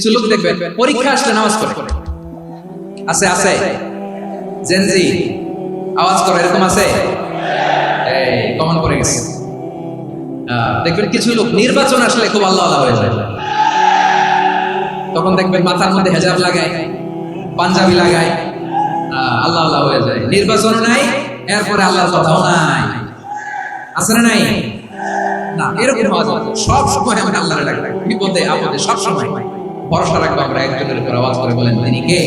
কিছু লোক দেখবেন পরীক্ষা আসলে নামাজ পড়ে। আছে আছে জেনজি আওয়াজ করে, এরকম আছে, এই কমন করে গেছে। দেখবেন কিছু লোক নির্বাচন আসলে খুব আল্লাহ আল্লাহ হয়ে যায়, তখন দেখবেন মাথার মধ্যে হেজাব লাগায়, পাঞ্জাবি লাগায়, আল্লাহ আল্লাহ হয়ে যায়। নির্বাচন নাই, এরপরে আল্লাহর কথাও নাই। আছে না নাই? না, এরকম হওয়া যায়। সব সময় আমরা আল্লাহর ডাক ডাক, বিপদে আপদে সব সময় ভরসা রাখবো আমরা একজনের উপর। আওয়াজ করে বলেন তিনি কে?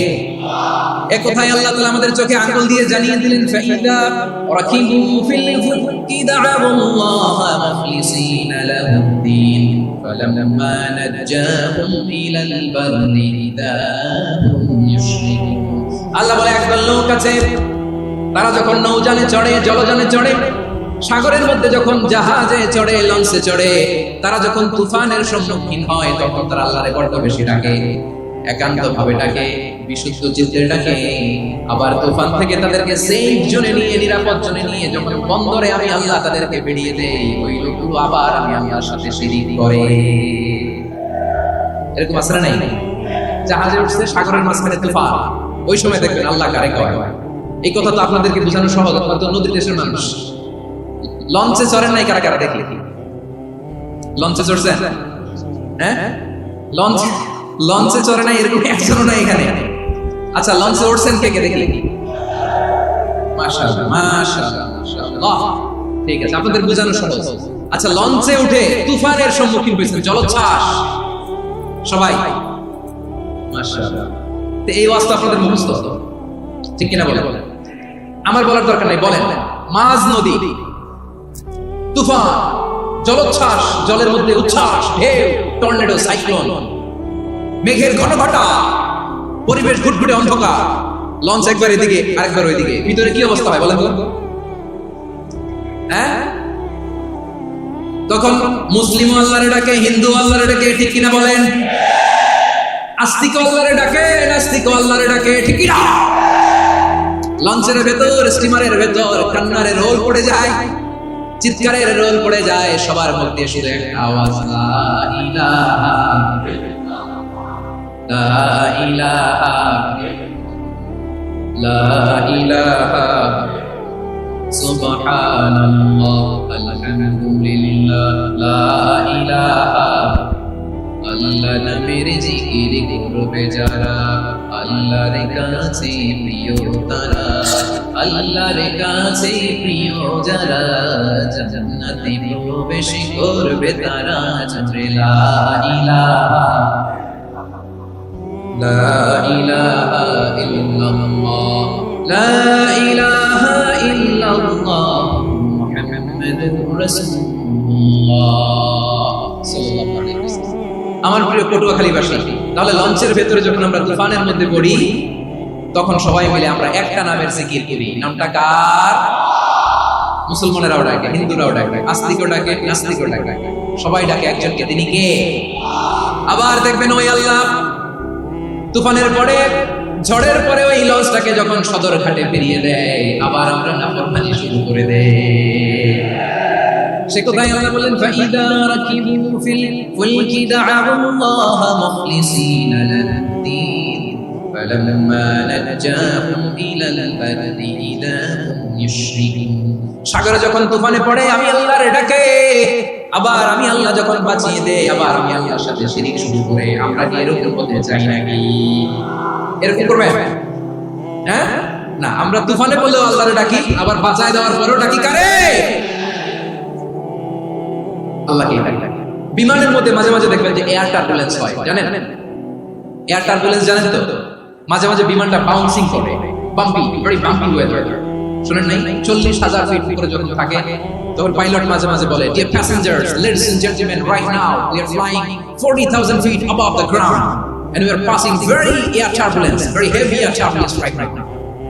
এক কথায় আল্লাহ তাআলা আমাদের চোখে আঙ্গুল দিয়ে জানিয়ে দিলেন, ফাইদা রাকিবু ফিল ফুলকি দা'আবুল্লাহ মুখলিসিনা লাহুদ্দিন ফালাম্মা নাজ্জাহুম ইলাল বাররি ইদাহুম ইউশরিকুন। আল্লাহ বলে একদল লোক আছে, তারা যখন নৌযানে চড়ে, জলযানে চড়ে, সাগরের মধ্যে যখন জাহাজে চড়ে, লঞ্চে চড়ে, তারা যখন তুফানের সম্মুখীন হয়, তখন তারা আল্লাহরে বড় বেশি ডাকে, একান্ত ভাবে ডাকে, বিশুদ্ধ চিত্তে ডাকে। আবার তুফান থেকে তাদেরকে সেফ জোনে নিয়ে, নিরাপদ জোনে নিয়ে যখন বন্দরে আমি আল্লাহ তাদেরকে বেরিয়ে দেই, ওই লোকগুলো আবার আমি আল্লাহর সাথে শিরিক করে। এরকম আছে না নাই? জাহাজে উঠছে, সাগরের মাঝখানে তুফান, ওই সময় দেখবেন আল্লাহ কারে কয়। এই কথা তো আপনাদেরকে বোঝানো সহজ, আপনারা তো নদীর দেশের মানুষ। লঞ্চে চড়েন নাই কারা কারা দেখি? লঞ্চে চড়ছেন? হ্যাঁ, লঞ্চে চড়ে নাই এরকম একজনও নাই এখানে। আচ্ছা, লঞ্চে উঠছেন কে কে দেখি? মাশাআল্লাহ মাশাআল্লাহ মাশাআল্লাহ, ঠিক আছে, আপনাদের বোঝানো সহজ। আচ্ছা, লঞ্চে উঠে তুফানের সম্মুখীন হয়েছেন, জলোচ্ছ্বাস, সবাই মাশাআল্লাহ। তো এই ওয়াজটা আপনাদের মুখস্থ, ঠিক কিনা বলেন? আমার বলার দরকার নাই, বলেন। মাঝ নদী, তুফান, জলোচ্ছ্বাস, জলের মধ্যে উচ্ছ্বাস, ঢেউ, টর্নেডো, সাইক্লোন, মেঘের ঘনঘটা, পরিবেশ ঘুটঘুটে অন্ধকার, লঞ্চ একবার এদিকে আরেকবার ওইদিকে, ভিতরে কি অবস্থা হয় বলেন তো? হ্যাঁ, তখন মুসলিম আল্লাহরে ডাকে, হিন্দু আল্লাহরে ডাকে, ঠিক কিনা বলেন? আস্তিক আল্লাহরে ডাকে, নাস্তিক আল্লাহরে ডাকে, ঠিক কিনা? লঞ্চের ভেতর, স্টিমারের ভেতর কান্নারের রোল পড়ে যায়, চিৎকারের রোল পড়ে যায়, সবার মধ্যে শুধু একটা আওয়াজ, লা ইলাহা লা ইলাহা লা ইলাহা সুবহানাল্লাহ আলহামদুলিল্লাহ লা ইলাহা। আল্লাহ নামের জিকির করবে যারা, আল্লাহর কাছে প্রিয় তারা, আল্লাহর কাছে প্রিয় যারা, জান্নাতে প্রবেশ করবে তারা। লা ইলাহা লা ইলাহা ইল্লাল্লাহ লা ইলাহা ইল্লাল্লাহ মুহাম্মাদুর রাসূলুল্লাহ সাল্লাল্লাহু আলাইহি ওয়াসাল্লাম। আমার প্রিয় পটুয়াখালীবাসী, তাহলে লঞ্চের ভেতরে যখন আমরা তুফানের মধ্যে পড়ি, তখন সবাই মিলে আমরা একটা নামের জিকির করি। নামটা কার? মুসলমানেরাও ডাকে, হিন্দুরাও ডাকে, আস্তিকও ডাকে, নাস্তিকও ডাকে, সবাই ডাকে একজনকে, তিনি কে? আবার দেখবেন ওই আল্লাহ তুফানের পরে, ঝড়ের পরে ওই লঞ্চটাকে যখন সদর ঘাটে ফিরিয়ে দেয়, আবার আমরা নাফরমানি শুরু করে দেই। সে কথাই আল্লাহ বলেন, ফাইদা রাকিবু ফিল ফুলকি দা'আবুল্লাহ মুখলিসিনা লাহুদ্দিন ফালাম্মা নাজ্জাহুম ইলাল বাররি ইদাহুম ইউশরিকুন। সাগরে যখন তুফানে পড়ে আমি আল্লাহর ডাকে, আবার আমি আল্লাহ যখন বাঁচিয়ে দেই, আবার আমি আল্লাহর সাথে শিরক শুরু করে। আমরা কি এরকম হতে চাই নাকি? এরকম করবে? হ্যাঁ, না, আমরা তুফানে পড়লেও আল্লাহর ডাকি, আবার বাঁচায় দেওয়ার পরেও ডাকি কারে? আল্লাহকে ডাকি। বিমানের মধ্যে মাঝে মাঝে দেখবেন যে এয়ার টার্বুলেন্স হয়, জানেন? এয়ার টার্বুলেন্স জানেন তো? মাঝে মাঝে বিমানটা বাউন্সিং করে, বাম্পি, ভেরি বাম্পি ওয়েদার। শুনেন নাই? 40,000 ফিট উপরে যখন থাকে, তখন পাইলট মাঝে মাঝে বলে, dear passengers, ladies and gentleman, right now we are flying 40,000 feet above the ground and we are passing very air turbulence, very heavy air turbulence right now.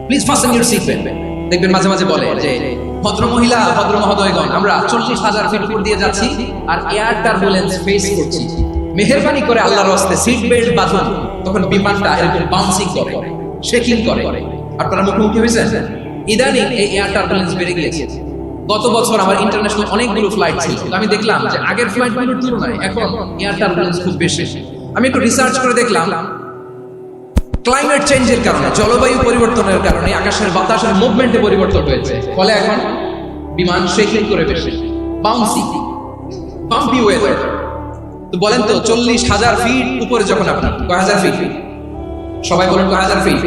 Please fasten your seat belt. দেখবেন মাঝে মাঝে বলে যে, ভদ্র মহিলা, ভদ্র মহোদয়গণ, আমরা 40,000 ফিট উপর দিয়ে যাচ্ছি আর এয়ার টার্বুলেন্স ফেস করছি, মেহেরবানি করে আল্লাহর রাস্তায় সিট বেল্ট বাঁধুন। তখন বিমানটা এরকম বাউন্সিং করে, শেকিং করে। আপনারা মুখোমুখি হয়েছেন? ইদানিং এই এয়ার টার্বুলেন্স বেড়ে গিয়েছে। গত বছর আমার ইন্টারন্যাশনাল অনেকগুলো ফ্লাইট ছিল, আমি দেখলাম যে আগের ফ্লাইটগুলোর তুলনায় এখন এয়ার টার্বুলেন্স খুব বেশি। আমি একটু রিসার্চ করে দেখলাম ক্লাইমেট চেঞ্জের কারণে, জলবায়ু পরিবর্তনের কারণে আকাশের বাতাসের মুভমেন্টে পরিবর্তন হয়েছে, ফলে এখন বিমান শেকিং করে বেশি বাম্পি ওয়েদার। তো বলেন তো 40,000 ফিট উপরে যখন আপনি, কয় হাজার ফিট, সবাই বলেন কয় হাজার ফিট,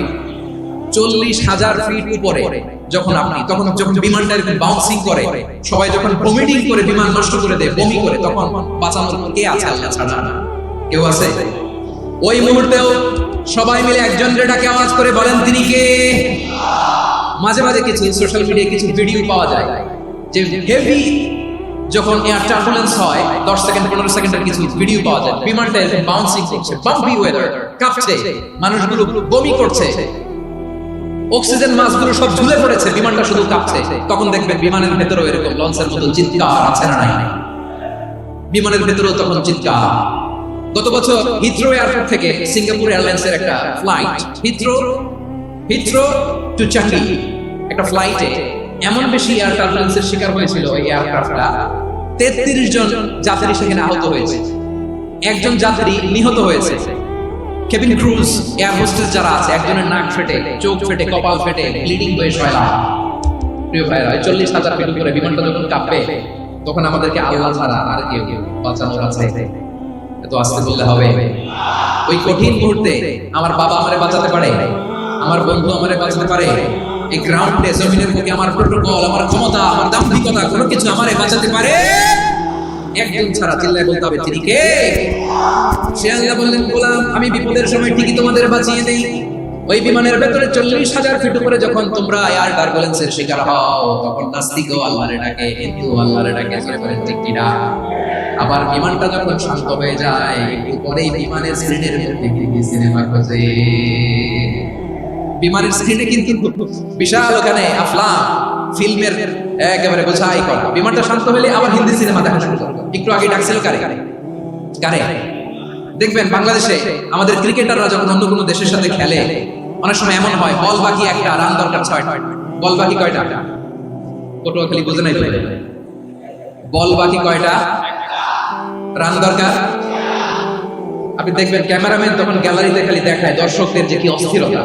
40,000 ফিট উপরে যখন আপনি, তখন যখন বিমানটা এরকম বাউন্সিং করে, সবাই যখন ভমিটিং করে বিমান নষ্ট করে দেয়, বমি করে, তখন বাঁচানোর কে আছে? আল্লাহ ছাড়া কেউ আছে? ওই মুহূর্তেও সবাই মিলে একজনের ডাকে আওয়াজ করে বলেন তিনি কে? মাঝে মাঝে কিছু সোশ্যাল মিডিয়ায় কিছু ভিডিও পাওয়া যায় যে হেভি যখন এয়ার টার্বুলেন্স হয় 10 সেকেন্ড 15 সেকেন্ডের কিছু ভিডিও পাওয়া যায়, বিমানটা বাউন্সিং করছে, বাম্পি ওয়েদার, কাঁপছে, মানুষগুলো বমি করছে, অক্সিজেন মাস্কগুলো সব ঝুলে পড়েছে, বিমানটা শুধু কাঁপছে। তখন দেখবেন বিমানের ভেতরেও এরকম লঞ্চের মতো চিৎকার আছে না নাই? বিমানের ভেতরেও তখন চিৎকার। গত বছর হিথ্রো এয়ারপোর্ট থেকে সিঙ্গাপুর এয়ারলাইন্সের একটা ফ্লাইট, হিথ্রো টু চাঙ্গি, একটা ফ্লাইটে এমন বেশি এয়ার টার্বুলেন্সের শিকার হয়েছিল ওই এয়ারক্রাফটটা, 33 জন যাত্রী সেখানে আহত হয়েছে, একজন যাত্রী নিহত হয়েছে। কেবিন ক্রুজ, এয়ার হোস্টেস যারা আছে, একজনের নাক ফেটে, চোখ ফেটে, কপাল ফেটে, ব্লিডিং হয়ে শয়লা। প্রিয় ভাইরা, 40,000 ফিট উপরে বিমানটা যখন কাঁপবে, তখন আমাদেরকে আল্লাহ ছাড়া আর কেউ বাঁচানোর আছে? এত আস্তে বললে হবে? ওই কঠিন মুহূর্তে আমার বাবা আমারে বাঁচাতে পারে, আমার বন্ধু আমারে বাঁচাতে পারে, এই গ্রাউন্ডে জমিনের বুকে আমার প্রোটোকল, আমার ক্ষমতা, আমার দাম্ভিকতা, কোনো কিছু আমারে বাঁচাতে পারে? একজন ছাড়া, চিল্লায় বলতে হবে তিনি কে? সে আল্লাহ বললেন, গোলাম আমি বিপদের সময় ঠিকই তোমাদের বাঁচিয়ে দেই। ওই বিমানের ভেতরে 40,000 ফিট উপরে যখন তোমরা এয়ার টার্বুলেন্সের শিকার হও, তখন নাস্তিকও আল্লাহরে ডাকে, হিন্দু আল্লাহরে ডাকে, জোরে বলেন ঠিক কিনা? আবার বিমানটা যখন শান্ত হয়ে যায়, একটু পরেই বিমানের স্ক্রিনের মধ্যে কি সিনেমা খোঁজে। বিমানের স্ক্রিনে কিন্তু বিশাল ওখানে আফলাম ফিল্মের একেবারে বোঝাই করা। বিমানটা শান্ত হলে আবার হিন্দি সিনেমা দেখা শুরু করবে। একটু আগে ডাকছিল কারে কারে? দেখবেন বাংলাদেশে আমাদের ক্রিকেটাররা যখন অন্য কোনো দেশের সাথে খেলে, অনেক সময় এমন হয় বল বাকি একটা, রান দরকার 6টা। বল বাকি কয়টা? পটুয়াখালী বুঝে নাই তো? বল বাকি কয়টা, রান দরকার। আপনি দেখবেন ক্যামেরাম্যান তখন গ্যালারিতে খালি দেখায় দর্শকদের যে কি অস্থিরতা।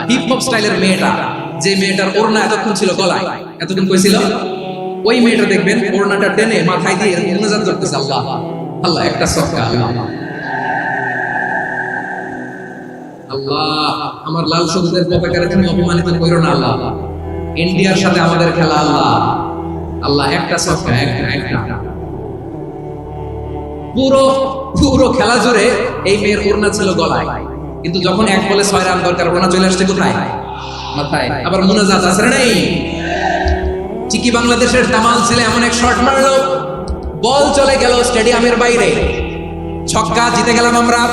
হিপ হপ স্টাইলের মেয়েটা, যে মেয়েটার ওড়না এতক্ষণ ছিল গলায়, এতক্ষণ কই ছিল, ওই মেয়েটা দেখবেন ওড়নাটা টেনে মাথায় দিয়ে মুনাজাত করতেছে, আল্লাহ আল্লাহ, একটা সক্কা, আল্লাহ আমার লাল সবুজের পতাকার তুমি অপমানিত করো না আল্লাহ, ইন্ডিয়ার সাথে আমাদের খেলা, আল্লাহ আল্লাহ, একটা সক্কা, একটা। পুরো খেলা জুড়ে এই মেয়ের ওড়না ছিল গলায়, কিন্তু যখন 1 বলে 6 রান দরকার, ওড়না চলে আসছে কোথায়? মাথায়। আবার মুনাজাত আছে নাই? ঠিকই বাংলাদেশের তামাল ছেলে এমন এক শট মারলো, বল চলে গেল স্টেডিয়ামের বাইরে, ছক্কা, জিতে গেলাম আমরা।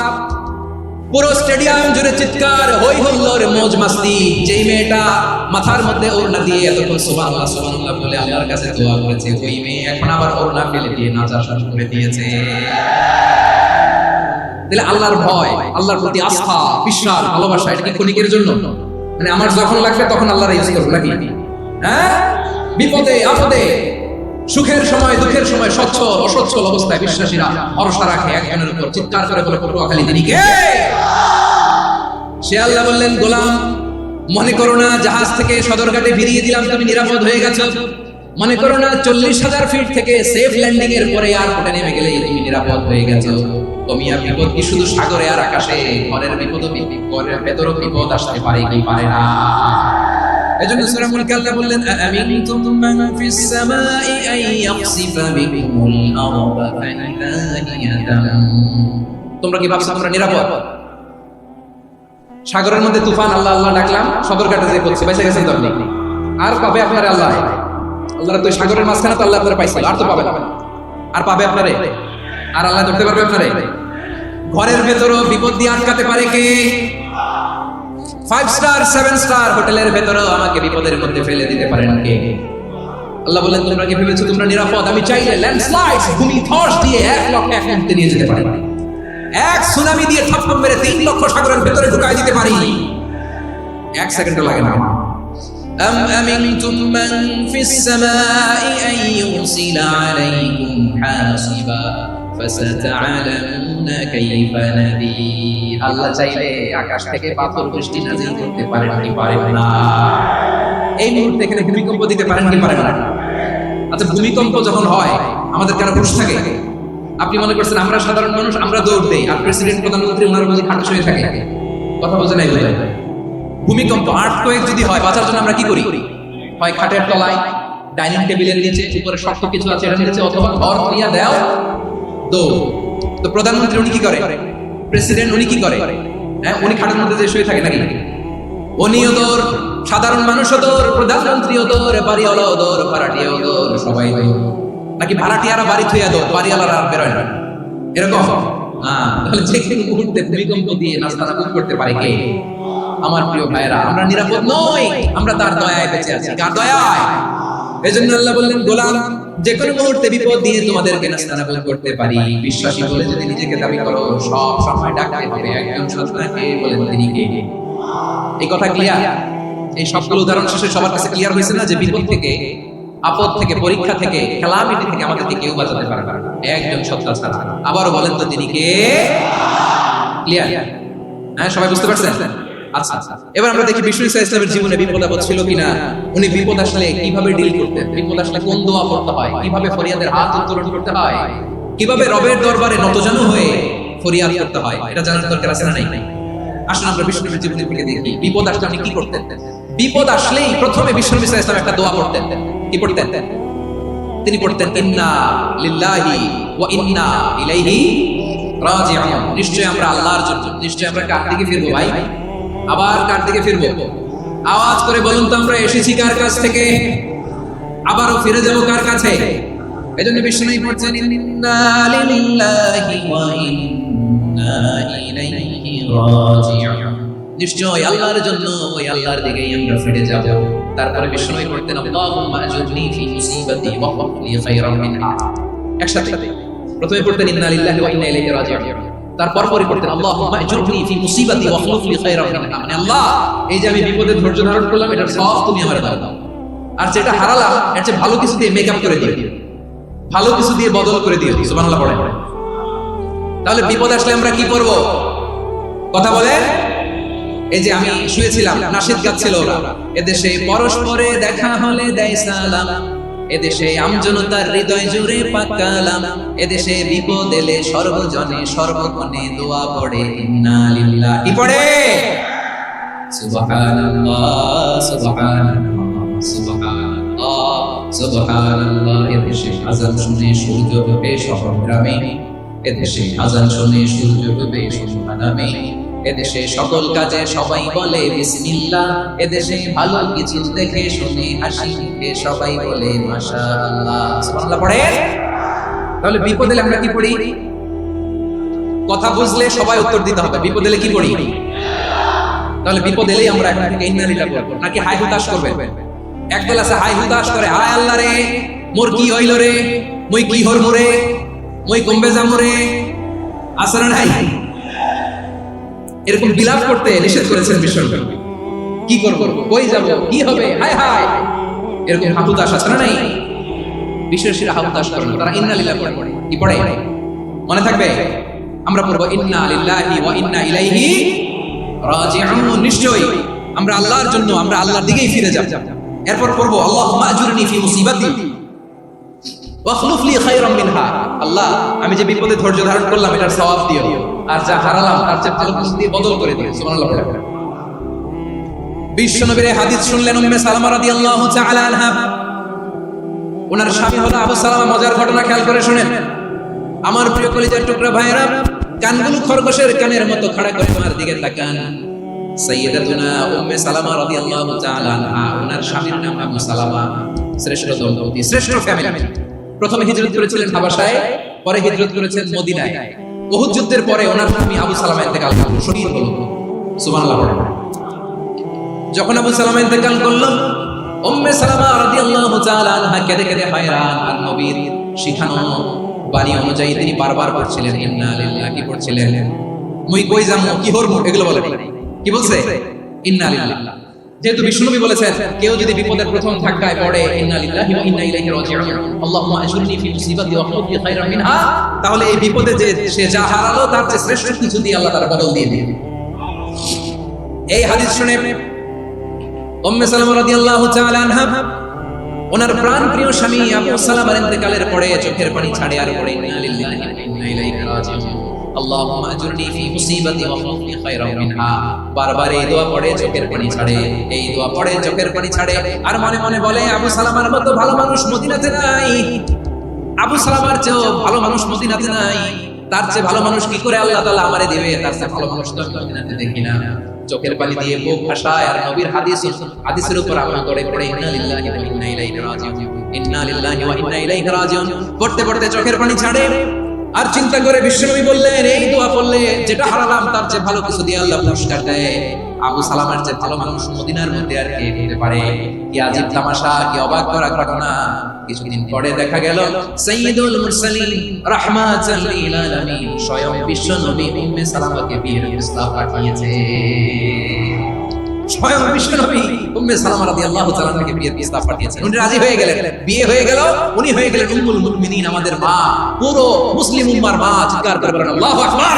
পুরো স্টেডিয়াম জুড়ে চিৎকার, হই হুল্লোড়, মौज মাস্তি। যেই মেয়েটা মাথার মধ্যে ওড়না দিয়ে এতক্ষণ সুবহানাল্লাহ সুবহানাল্লাহ বলে আল্লাহর কাছে দোয়া করেছে, ওই মেয়ে এখন আবার ওড়না ফেলে দিয়ে নাচা শুরু করে দিয়েছে। তাহলে আল্লাহর ভয়, আল্লাহর প্রতি আস্থা, বিশ্বাস, ভালোবাসা, এটা কি ক্ষণিকের জন্য? মানে আমার যখন লাগবে তখন আল্লাহর ইউজ করব নাকি? হ্যাঁ, বিপদে আপদে, সুখের সময় দুঃখের সময়, সচ্ছল অসচ্ছল অবস্থায় বিশ্বাসীরা ভরসা রাখে একজনের উপর, চিৎকার করে বলে পটুয়াখালী তিনি কে? সে আল্লাহ বললেন, গোলাম মনে করো না জাহাজ থেকে সদরঘাটে ফিরিয়ে দিলাম, তুমি নিরাপদ হয়ে গেছো। মনে করো না 40,000 ফিট থেকে সেফ ল্যান্ডিং এর পরে এয়ারপোর্টে নেমে গেলেই তুমি নিরাপদ হয়ে গেছো। কমিয়া বিপদ কি শুধু সাগরে আর আকাশে? ঘরের বিপদ, ঘরের ভেতরও বিপদ আসতে পারে কি পারে না? এজন্য সূরা মুলক আল্লাহ বললেন, আমিনতুম মান ফিস সামাই আন ইয়াখসিফা বিকুমুল আরদা ফাইদা হিয়া তামুর। তোমরা কি ভাবছো তোমরা নিরাপদ? সাগরের মধ্যে তুফান, আল্লাহ আল্লাহ ডাকলাম, সদরঘাটে যে করছে, বেঁচে গেছেন তো আপনি। আর পাবে আপনারে আল্লাহ? আল্লাহর তো সাগরের মাঝখানে তো আল্লাহ আপনারে পাইছিল, আর তো পাবে না। আর পাবে আপনারে? আর আল্লাহ ধরতে পারবে আপনারে? ঘরের ভেতরও বিপদ দিয়ে আটকাতে পারে কে? 5 স্টার 7 স্টার হোটেলের ভেতরেও আমাকে বিপদের মধ্যে ফেলে দিতে পারেন কে? আল্লাহ বললেন, তোমরা কি ভেবেছো তোমরা নিরাপদ? আমি চাইলে ল্যান্ডস্লাইড, ভূমিধস দিয়ে 1 লক্ষ এক মুহূর্তে নিয়ে যেতে পারি, এক সুনামি দিয়ে থাপ্পড় মেরে 3 লক্ষ সাগরের ভেতরে ঢুকাই দিতে পারি, 1 সেকেন্ডও লাগে না। أم أمنتم من في السماء أن يرسل عليكم حاصبا ফাসাতা'লামুনা কাইফা নাযীর। আল্লাহ চাইলে আকাশ থেকে পাথর বৃষ্টি নাযিল করতে পারেন কি পারেন না? এই মুহূর্তে এখানে ভূমিকম্প দিতে পারেন কি পারেন না? আচ্ছা, ভূমিকম্প যখন হয় আমাদের কারো হুঁশ থাকে? আপনি মনে করছেন আমরা সাধারণ মানুষ, আমরা দৌড় দেই, আর প্রেসিডেন্ট প্রধানমন্ত্রী ওনার মধ্যে খাটো শুয়ে থাকে? কথা বোঝে নাই বলে। ভূমিকম্প আর্থকোয়েক যদি হয়, বাঁচার জন্য আমরা কি করি? হয় খাটের তলায়, ডাইনিং টেবিলের নিচে, উপরে শক্ত কিছু আছে এটার নিচে, অথবা ঘর নিয়ে দেও দৌড়। তো প্রধানমন্ত্রী উনি কি করে? প্রেসিডেন্ট উনি কি করে? হ্যাঁ, উনি খাটের মধ্যে যে শুয়ে থাকে নাকি? উনিও দৌড়, সাধারণ মানুষও দৌড়, প্রধানমন্ত্রীও দৌড়, বাড়িওয়ালাও দৌড়, ভাড়াটিয়াও দৌড়, সবাই দৌড়। নাকি ভাড়াটিয়ারা বাড়ি থুইয়া দৌড়, বাড়িওয়ালারা আর বেরোয় না? এরকম? তাহলে যে কোনো মুহূর্তে ভূমিকম্প দিয়ে নাস্তানাবুদ করতে পারে কে? আমার প্রিয় ভাইরা, আমরা নিরাপদ নই, আমরা তার দয়ায় বেঁচে আছি। কার দয়ায়? এজন্য আল্লাহ বললেন, গোলাম, যে কোনো মুহূর্তে বিপদ দিয়ে তোমাদেরকে নাস্তানাবুদ করতে পারি। বিশ্বাসী বলে যদি নিজেকে দাবি করো, সব সময় ডাকতে হবে একজন সত্তাকে। বলেন তিনি কে? এই কথা ক্লিয়ার? এই সবগুলো উদাহরণ শেষে সবার কাছে ক্লিয়ার হয়েছে না যে বিপদ থেকে, আপদ থেকে, পরীক্ষা থেকে, ক্যালামিটি থেকে আমাদেরকে কেউ বাঁচাতে পারে না একজন সত্তা ছাড়া। আবারও বলেন তো তিনি কে? ক্লিয়ার? হ্যাঁ, সবাই বুঝতে পারছেন? আচ্ছা, এবার আমরা দেখি বিষ্ণু ঈসা ইসলামের জীবনে বিপদ আপদ ছিল কিনা, উনি বিপদ আসলে কিভাবে ডিল করতেন, বিপদ আসলে কোন দোয়া পড়তে হয়, কিভাবে ফরিয়াদের হাত উত্তোলন করতে হয়, কিভাবে রবের দরবারে নতজানু হয়ে ফরিয়াদ করতে হয়, এটা জানার দরকার আছে না নাই? আসলে আমরা বিষ্ণুর জীবনী থেকে দেখি বিপদ আসলে আপনি কি করতেন। বিপদ আসলেই প্রথমে বিষ্ণু ঈসা ইসলাম একটা দোয়া পড়তেন। কি পড়তেন? তিনি পড়তেন, ইন্না লিল্লাহি ওয়া ইন্না ইলাইহি রাজিউন। নিশ্চয়ই আমরা আল্লাহর জন্য, নিশ্চয়ই আমরা কার দিকে ফিরবো ভাই? আবার কার দিকে ফিরবো? আওয়াজ করে বলুন তো, আমরা এসেছি কার কাছ থেকে, আবারও ফিরে যাব কার কাছে? এজন্য বিষ্ণু পড়ছেন, ইন্না লিল্লাহি ওয়া ইন্না ইলাইহি রাজিউন। নিশ্চয়ই আল্লাহর জন্য, ওই আল্লাহর দিকেই আমরা ফিরে যাব। তারপরে বিষ্ণু পড়তেন, আল্লাহুম্মা আজুরনি ফি মুসিবাতি ওয়া খফলি খায়রাম মিনহা। একসাথে প্রথমে পড়তেন ইন্না লিল্লাহি ওয়া ইন্না ইলাইহি রাজিউন, তারপর পরে পড়তেন আল্লাহুম্মা আজুরনি ফি মুসিবাতি ওয়া খফলি খায়রাম মিনহা। মানে আল্লাহ, এই যে আমি বিপদে ধৈর্য ধারণ করলাম, এটার সব তুমি আমারে দাও, আর যেটা হারালাম এর চেয়ে ভালো কিছু দিয়ে মেকআপ করে দিও, ভালো কিছু দিয়ে বদল করে দিও। সুবহানাল্লাহ পড়ে। তাহলে বিপদ আসলে আমরা কি করব? কথা বলেন। এই যে আমি শুয়েছিলাম, নাশিদ গাচ্ছিল ওরা, এদেশে পরস্পরে দেখা হলে দেয় সালাম, এদেশে আমজনতার হৃদয় জুড়ে পাকালাম, এদেশে বিপদ এলে সর্বজনে সর্বক্ষণে দোয়া পড়ে ইন্না লিল্লাহি। কি পড়ে? সুবহানাল্লাহ সুবহানাল্লাহ সুবহানাল্লাহ সুবহানাল্লাহ। এদেশে আযান শুনে সূর্য ডুবে শহর গ্রামে, এদেশে আযান শুনে সূর্য ডুবে সুবহানামে, এদেশে সকল কাজে সবাই বলে বিসমিল্লাহ, এদেশে ভালো কিছু দেখে শুনে হাসি মুখে সবাই বলে মাশাআল্লাহ। সুবহানাল্লাহ পড়ে। তাহলে বিপদ এলে আমরা কি পড়ি? কথা বুঝলে সবাই উত্তর দিতে হবে, বিপদ এলে কি পড়ি? তাহলে বিপদ এলেই আমরা এখন থেকে ইন্না লিল্লাহি বলবো, নাকি হাই হুতাশ করবে? একদল আছে হাই হুতাশ করে, হায় আল্লাহ রে, মোর কি হইল রে, মই কি হর মোরে, মই কমবে যামু রে, আসরা নাই? এরকম বিলাপ করতে নিষেধ করেছেন বিশ্বনবী। কি করব, কই যাব, কি হবে, হায় হায়, এরকম হাহুতাশ আছে না নাই? বিশ্বশীরা হাহুতাশ করেন, তারা ইন্না লিল্লাহি পড়ে। কি পড়ে মনে থাকবে? আমরা পড়ব ইন্না লিল্লাহি ওয়া ইন্না ইলাইহি রাজিউন। নিশ্চয়ই আমরা আল্লাহর জন্য, আমরা আল্লাহর দিকেই ফিরে যাব। এরপর পড়ব আল্লাহুম্মা আজুরনি ফি মুসিবাতি ওয়া খলুফলি খায়রাম মিনহা। আল্লাহ, আমি যে বিপদে ধৈর্য ধারণ করলাম এটার সওয়াব দিও, আর যা হারালাম তার চেয়ে ভালো কিছু দিয়ে বদল করে দিও। সুবহানাল্লাহ। বিশ্বনবীর হাদিস শুনলেন উম্মে সালামা রাদিয়াল্লাহু তাআলা আনহা, ওনার স্বামী হলো আবু সালামা। মজার ঘটনা খেয়াল করে শুনেন আমার প্রিয় কলিজার টুকরা ভাইরা, কানগুলো খরগোশের কানের মতো খাড়া করে আমার দিকে তাকান। সাইয়্যিদাতুনা উম্মে সালামা রাদিয়াল্লাহু তাআলা আনহা, ওনার স্বামীর নাম আবু সালামা। শ্রেষ্ঠ দম্পতি, শ্রেষ্ঠ ফ্যামিলি। প্রথমে হিজরত করেছিলেন হাবাসায়, পরে হিজরত করেছেন মদিনায়। উহুদ যুদ্ধের পরে ওনার স্বামী আবু সালামা ইন্তেকাল করলেন, শহীদ হলো। সুবহানাল্লাহ। যখন আবু সালামা ইন্তেকাল করলো, উম্মে সালামা রাদিয়াল্লাহু তাআলা আনহা কেঁদে কেঁদে হয়রান। আর নবীর শিখানো বাণী অনুযায়ী তিনি বারবার পড়ছিলেন ইন্না লিল্লাহি। কি পড়ছিলেন? মুই কই যামু, কি হরমু, এগুলো বলে। কি বলছে? ইন্না লিল্লাহি। যেহেতু বিষ্ণুনবী বলেছেন কেউ যদি বিপদের প্রথম ধাক্কায় পড়ে ইন্না লিল্লাহি ওয়া ইন্না ইলাইহি রাজিউন আল্লাহুম্মা আজরনি ফি মুসিবাতি ওয়া আখলিফ লি খায়রাম মিনহা, তাহলে এই বিপদে যে সে যা হারালো তার চেয়ে শ্রেষ্ঠ কিছু দিয়ে আল্লাহ তার বদল দিয়ে দিবেন। এই হাদিস শুনে উম্মে সালামা রাদিয়াল্লাহু তাআলা আনহা ওনার প্রাণপ্রিয় স্বামী আবু সালামার ইন্তেকালের পরে চোখের পানি ছাড়ে আর পড়ে ইন্না লিল্লাহি ওয়া ইন্না ইলাইহি রাজিউন আল্লাহুম্মা আজরনি ফি মুসিবাতি ওয়া আখলিফ লি খায়রাম মিনহা। বারবার এই দোয়া পড়ে চোখের পানি ছাড়ে, এই দোয়া পড়ে চোখের পানি ছাড়ে, আর মনে মনে বলে আবু সালামার মতো ভালো মানুষ মদিনাতে নাই, আবু সালামার চেয়েও ভালো মানুষ মদিনাতে নাই, তার চেয়ে ভালো মানুষ কি করে আল্লাহ তাআলা আমারে দিবে, তার চেয়ে ভালো মানুষ তো মদিনাতে দেখি না। চোখের পানি দিয়ে বুক ভাসায় আর নবীর হাদিসের উপর আমল করে পড়ে ইন্না লিল্লাহি ওয়া ইন্না ইলাইহি রাজিউন, ইন্না লিল্লাহি ওয়া ইন্না ইলাইহি রাজিউন পড়তে পড়তে চোখের পানি ছাড়ে। আর চিন্তা করে বিশ্বনবী বললেন এই দোয়া পড়লে যেটা হারালাম তার চেয়ে ভালো কিছু দিয়ে আল্লাহ পুরস্কার দেয়। আবু সালামার চেয়ে ভালো মানুষ মদিনার মধ্যে আর কে হতে পারে? কি আজীব তামাশা, কি অবাক করা ঘটনা। কিছুদিন পরে দেখা গেল সাইয়্যিদুল মুরসালিন রাহমাতাল লিল আলামিন স্বয়ং বিশ্বনবী উম্মে সালামাকে বিয়ের প্রস্তাব পাঠিয়েছে। স্বয়ং বিশ্বনবী উম্মে সালামা রাদিয়াল্লাহু তাআলা থেকে বিয়ের প্রস্তাব পাঠিয়েছেন। উনি রাজি হয়ে গেলেন, বিয়ে হয়ে গেল, উনি হয়ে গেলেন উম্মুল মুমিনিন, আমাদের মা, পুরো মুসলিম উম্মার মা। চিৎকার করে বলেন আল্লাহু আকবার।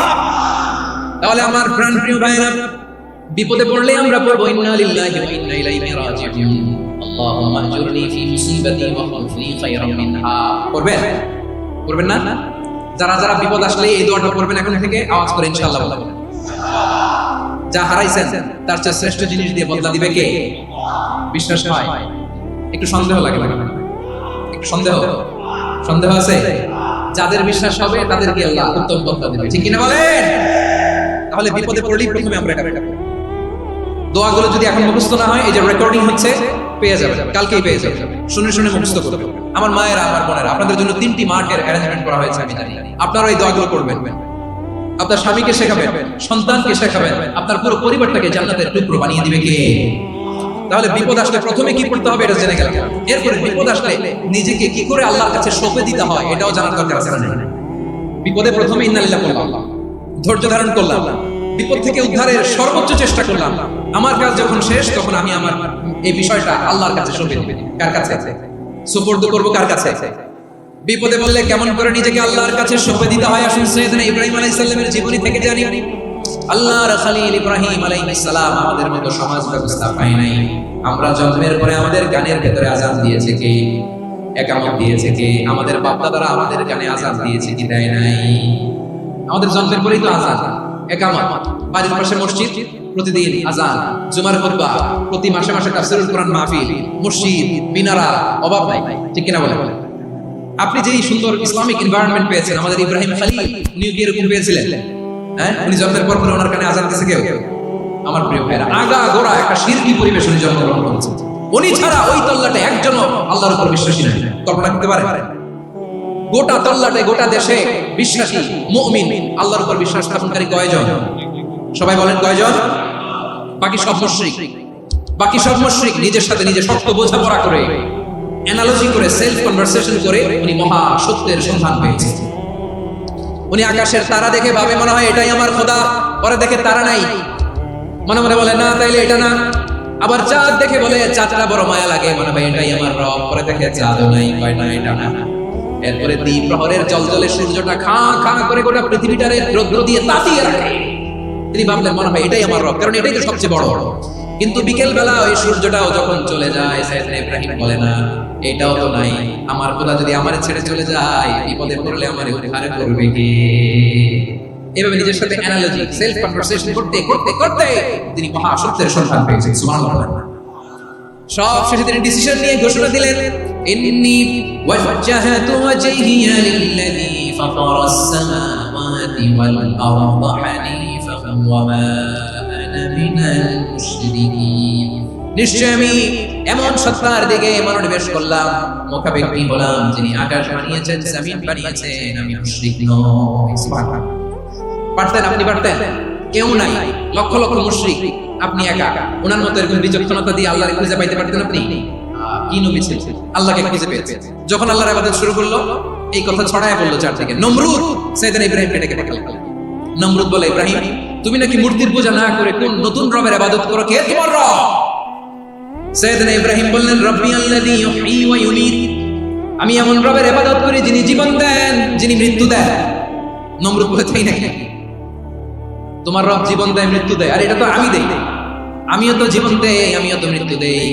তাহলে আমার প্রাণপ্রিয় ভাইরা, বিপদে পড়লে আমরা পড়বো ইন্না লিল্লাহি ওয়া ইন্না ইলাইহি রাজিউন আল্লাহুম্মা আজরনি ফি মুসিবাতি ওয়া আখলিফ লি খায়রাম মিনহা। পড়বেন না? যারা যারা বিপদ আসলে এই দোয়াটা পড়বেন এখন থেকে আওয়াজ করে ইনশাআল্লাহ বলবেন। যা হারাইছেন তার চেয়ে শ্রেষ্ঠ জিনিস দিয়ে বদলা দিবে কে? বিশ্বাস হয়? একটু সন্দেহ লাগে, একটু সন্দেহ আছে? যাদের বিশ্বাস হবে তাদেরকে আল্লাহ উত্তম বদলা দিবে, ঠিক কিনা বলেন? তাহলে বিপদে পড়লেই প্রথমে আমরা এটা করব। দোয়াগুলো যদি এখন মুখস্থ না হয়, এই যে রেকর্ডিং হচ্ছে পেয়ে যাবে, কালকেই পেয়ে যাবে, শুনে শুনে মুখস্থ করবে। আমার মায়েরা, আমার বোনেরা, আপনাদের জন্য 3টি মাঠের অ্যারেঞ্জমেন্ট করা হয়েছে, আমি জানি। আপনারা এই দোয়াগুলো করবেন, আপনার স্বামীকে শেখাবেন, সন্তানকে শেখাবেন, আপনার পুরো পরিবারটাকে জান্নাতের টুকরো বানিয়ে দিবে কে? তাহলে বিপদ আসলে প্রথমে কি করতে হবে এটা জেনে গেলাম। এরপরে বিপদ আসলে নিজেকে কি করে আল্লাহর কাছে সঁপে দিতে হয় এটাও জানার দরকার আছে না? বিপদে প্রথমে ইন্না লিল্লাহি বললাম, ধৈর্য ধারণ করলাম, বিপদ থেকে উদ্ধারের সর্বোচ্চ চেষ্টা করলাম। আমার কাজ যখন শেষ তখন আমি আমার এই বিষয়টা আল্লাহর কাছে সঁপে দিব। কার কাছে? সুপর্দ করব কার কাছে? বিপদে বললে কেমন করে নিজেকে আল্লাহর কাছে সঁপে দিতে হয় আসুন সাইয়েদনা ইব্রাহিম আলাইহিস সালামের জীবনী থেকে জানি। আল্লাহর খলিল ইব্রাহিম আলাইহিস সালাম আমাদের মতো সমাজ ব্যবস্থা পায় নাই। আমরা জন্মের পরে আমাদের গানের ভেতরে আযান দিয়েছে কে? একামত দিয়েছে কে? আমাদের বাপ দাদারা আমাদের গানে আযান দিয়েছে কি দেয় নাই? আমাদের জন্মের পরেই তো আযান, একামত, বাড়ির পাশে মসজিদ, প্রতিদিন আযান, জুমার খুতবা, প্রতি মাসে মাসে তাফসীরুল কোরআন মাহফিল, মসজিদ, মিনারা, অভাব নাই, ঠিক কিনা বলেন? আপনি যেই সুন্দর ইসলামিক এনভায়রনমেন্ট পেয়েছেন, আমাদের ইব্রাহিম খলিল উনি কি এরকম পেয়েছিলেন? হ্যাঁ, উনি জন্মের পর ওনার কানে আযান দিয়েছে কেউ? আমার প্রিয় ভাইরা, আগা গোড়া একটা শিরকি পরিবেশ উনি জন্মগ্রহণ করেছেন। উনি ছাড়া ওই তল্লাটে একজনও আল্লাহর উপর বিশ্বাসী নয়। কল্পনা করতে পারে? গোটা তল্লাটে, গোটা দেশে বিশ্বাসী মুমিন, আল্লাহর উপর বিশ্বাস স্থাপনকারী কয়জন? সবাই বলেন কয়জন? বাকি সব মুশরিক নিজের সাথে নিজে শক্ত বোঝাপড়া করে, অ্যানালজি করে, সেলফ কনভারসেশন করে উনি মহা সত্যের সন্ধান পেয়েছেন। উনি আকাশের তারা দেখে ভাবে মনে হয় এটাই আমার খোদা, পরে দেখে তারা নাই, মনে মনে বলে না তাইলে এটা না। আবার চাঁদ দেখে বলে চাঁদটা বড় মায়া লাগে, মনে হয় এটাই আমার রব, পরে দেখে চাঁদও নাই, কয় না এটা না। এরপরে দ্বীপ প্রহরের জলজলে সূর্যটা খা খা করে গোটা পৃথিবীটারে রৌদ্র দিয়ে তাতিয়ে রাখে। তিনি ভাবলেন মনে হয় এটাই আমার রব, কারণ এটাই তো সবচেয়ে বড়। কিন্তু বিকেল বেলা ওই সূর্যটাও যখন চলে যায়, সাইয়েদনা ইব্রাহিম বলে না এটাও তো নাই, আমার খোদা যদি আমারে ছেড়ে চলে যায়, বিপদে পড়লে আমারে উদ্ধার করবে কে? এভাবে নিজের সাথে অ্যানালজি, সেলফ কনভারসেশন করতে করতে করতে তিনি মহা সত্যের সন্ধান পেয়েছেন। সুবহানাল্লাহ। সব শেষে তিনি ডিসিশন নিয়ে ঘোষণা দিলেন, ইন্নী ওয়াজ্জাহতু ওয়াজহিয়া লিল্লাযী ফাতারাস সামাওয়াতি ওয়াল আরদা হানিফান ওয়া মা আনা মিনাল মুশরিকিন। নিশ্চয় আমি এমন সত্তার দিকে মনোনিবেশ করলাম, মুখাপেক্ষী হলাম, যিনি আকাশ বানিয়েছেন, জমিন বানিয়েছেন, আমি মুশরিক নই। সুবহানাল্লাহ। পারতেন? আপনি পারতেন? কেউ নাই, লক্ষ লক্ষ মুশরিক, আপনি একা। ওনার মতো এরকম বিচক্ষণতা দিয়ে আল্লাহর খুঁজে পাইতে পারতেন আপনি? কি নবী ছিলেন, আল্লাহকে খুঁজে পেয়েছেন। যখন আল্লাহর ইবাদত শুরু করলো, এই কথা ছড়ায় বললো চারদিকে। নমরুদ সাইয়েদনা ইব্রাহিমকে ডেকে পাঠালেন। নমরুদ বলে, ইব্রাহিম তুমি নাকি মূর্তির পূজা না করে কোন নতুন রবের ইবাদত করো, কে তোমার রব? সাইয়েদনা ইব্রাহিম বললেন রব্বি আল্লাযী ইউহয়ী ওয়া ইউমীত, আমি এমন রবের ইবাদত করি যিনি জীবন দেন, যিনি মৃত্যু দেন। নমরুদ বলে তাই নাকি? তোমার রব জীবন দেয় মৃত্যু দেয়, আর এটা তো আমি দেই, আমিও তো জীবন দেই, আমিও তো মৃত্যু দেই।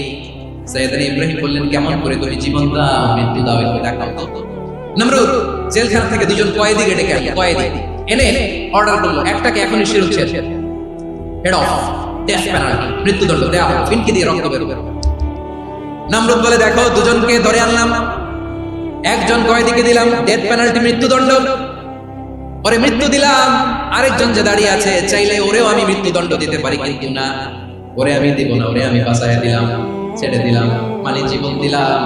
সাইয়েদনা ইব্রাহিম বললেন কেমন করে তুমি জীবন দাও মৃত্যু দাও একটু দেখাও তো। নমরুদ জেলখানা থেকে দুজন কয়েদি ডেকে আনলো, কয়েদি এনে অর্ডার করলো একটাকে এখনই শিরোচ্ছেদ, হেড অফ ডেথ পেনাল্টি, মৃত্যুদণ্ড দেয়া হবে, ফিনকি দিয়ে রক্ত বের হবে। নমরুদ বলে দেখো দুজনকে ধরে আনলাম, একজন কয়েদিকে দিলাম ডেথ পেনাল্টি মৃত্যুদণ্ড, পরে মৃত্যু দিলাম আরেকজন যে দাঁড়িয়ে আছে চাইলে ওরেও আমি মৃত্যুদণ্ড দিতে পারি, কিন্তু না, ওরে আমি দিব না, ওরে আমি বাঁচাইয়া দিলাম, ছেড়ে দিলাম, মানে জীবন দিলাম।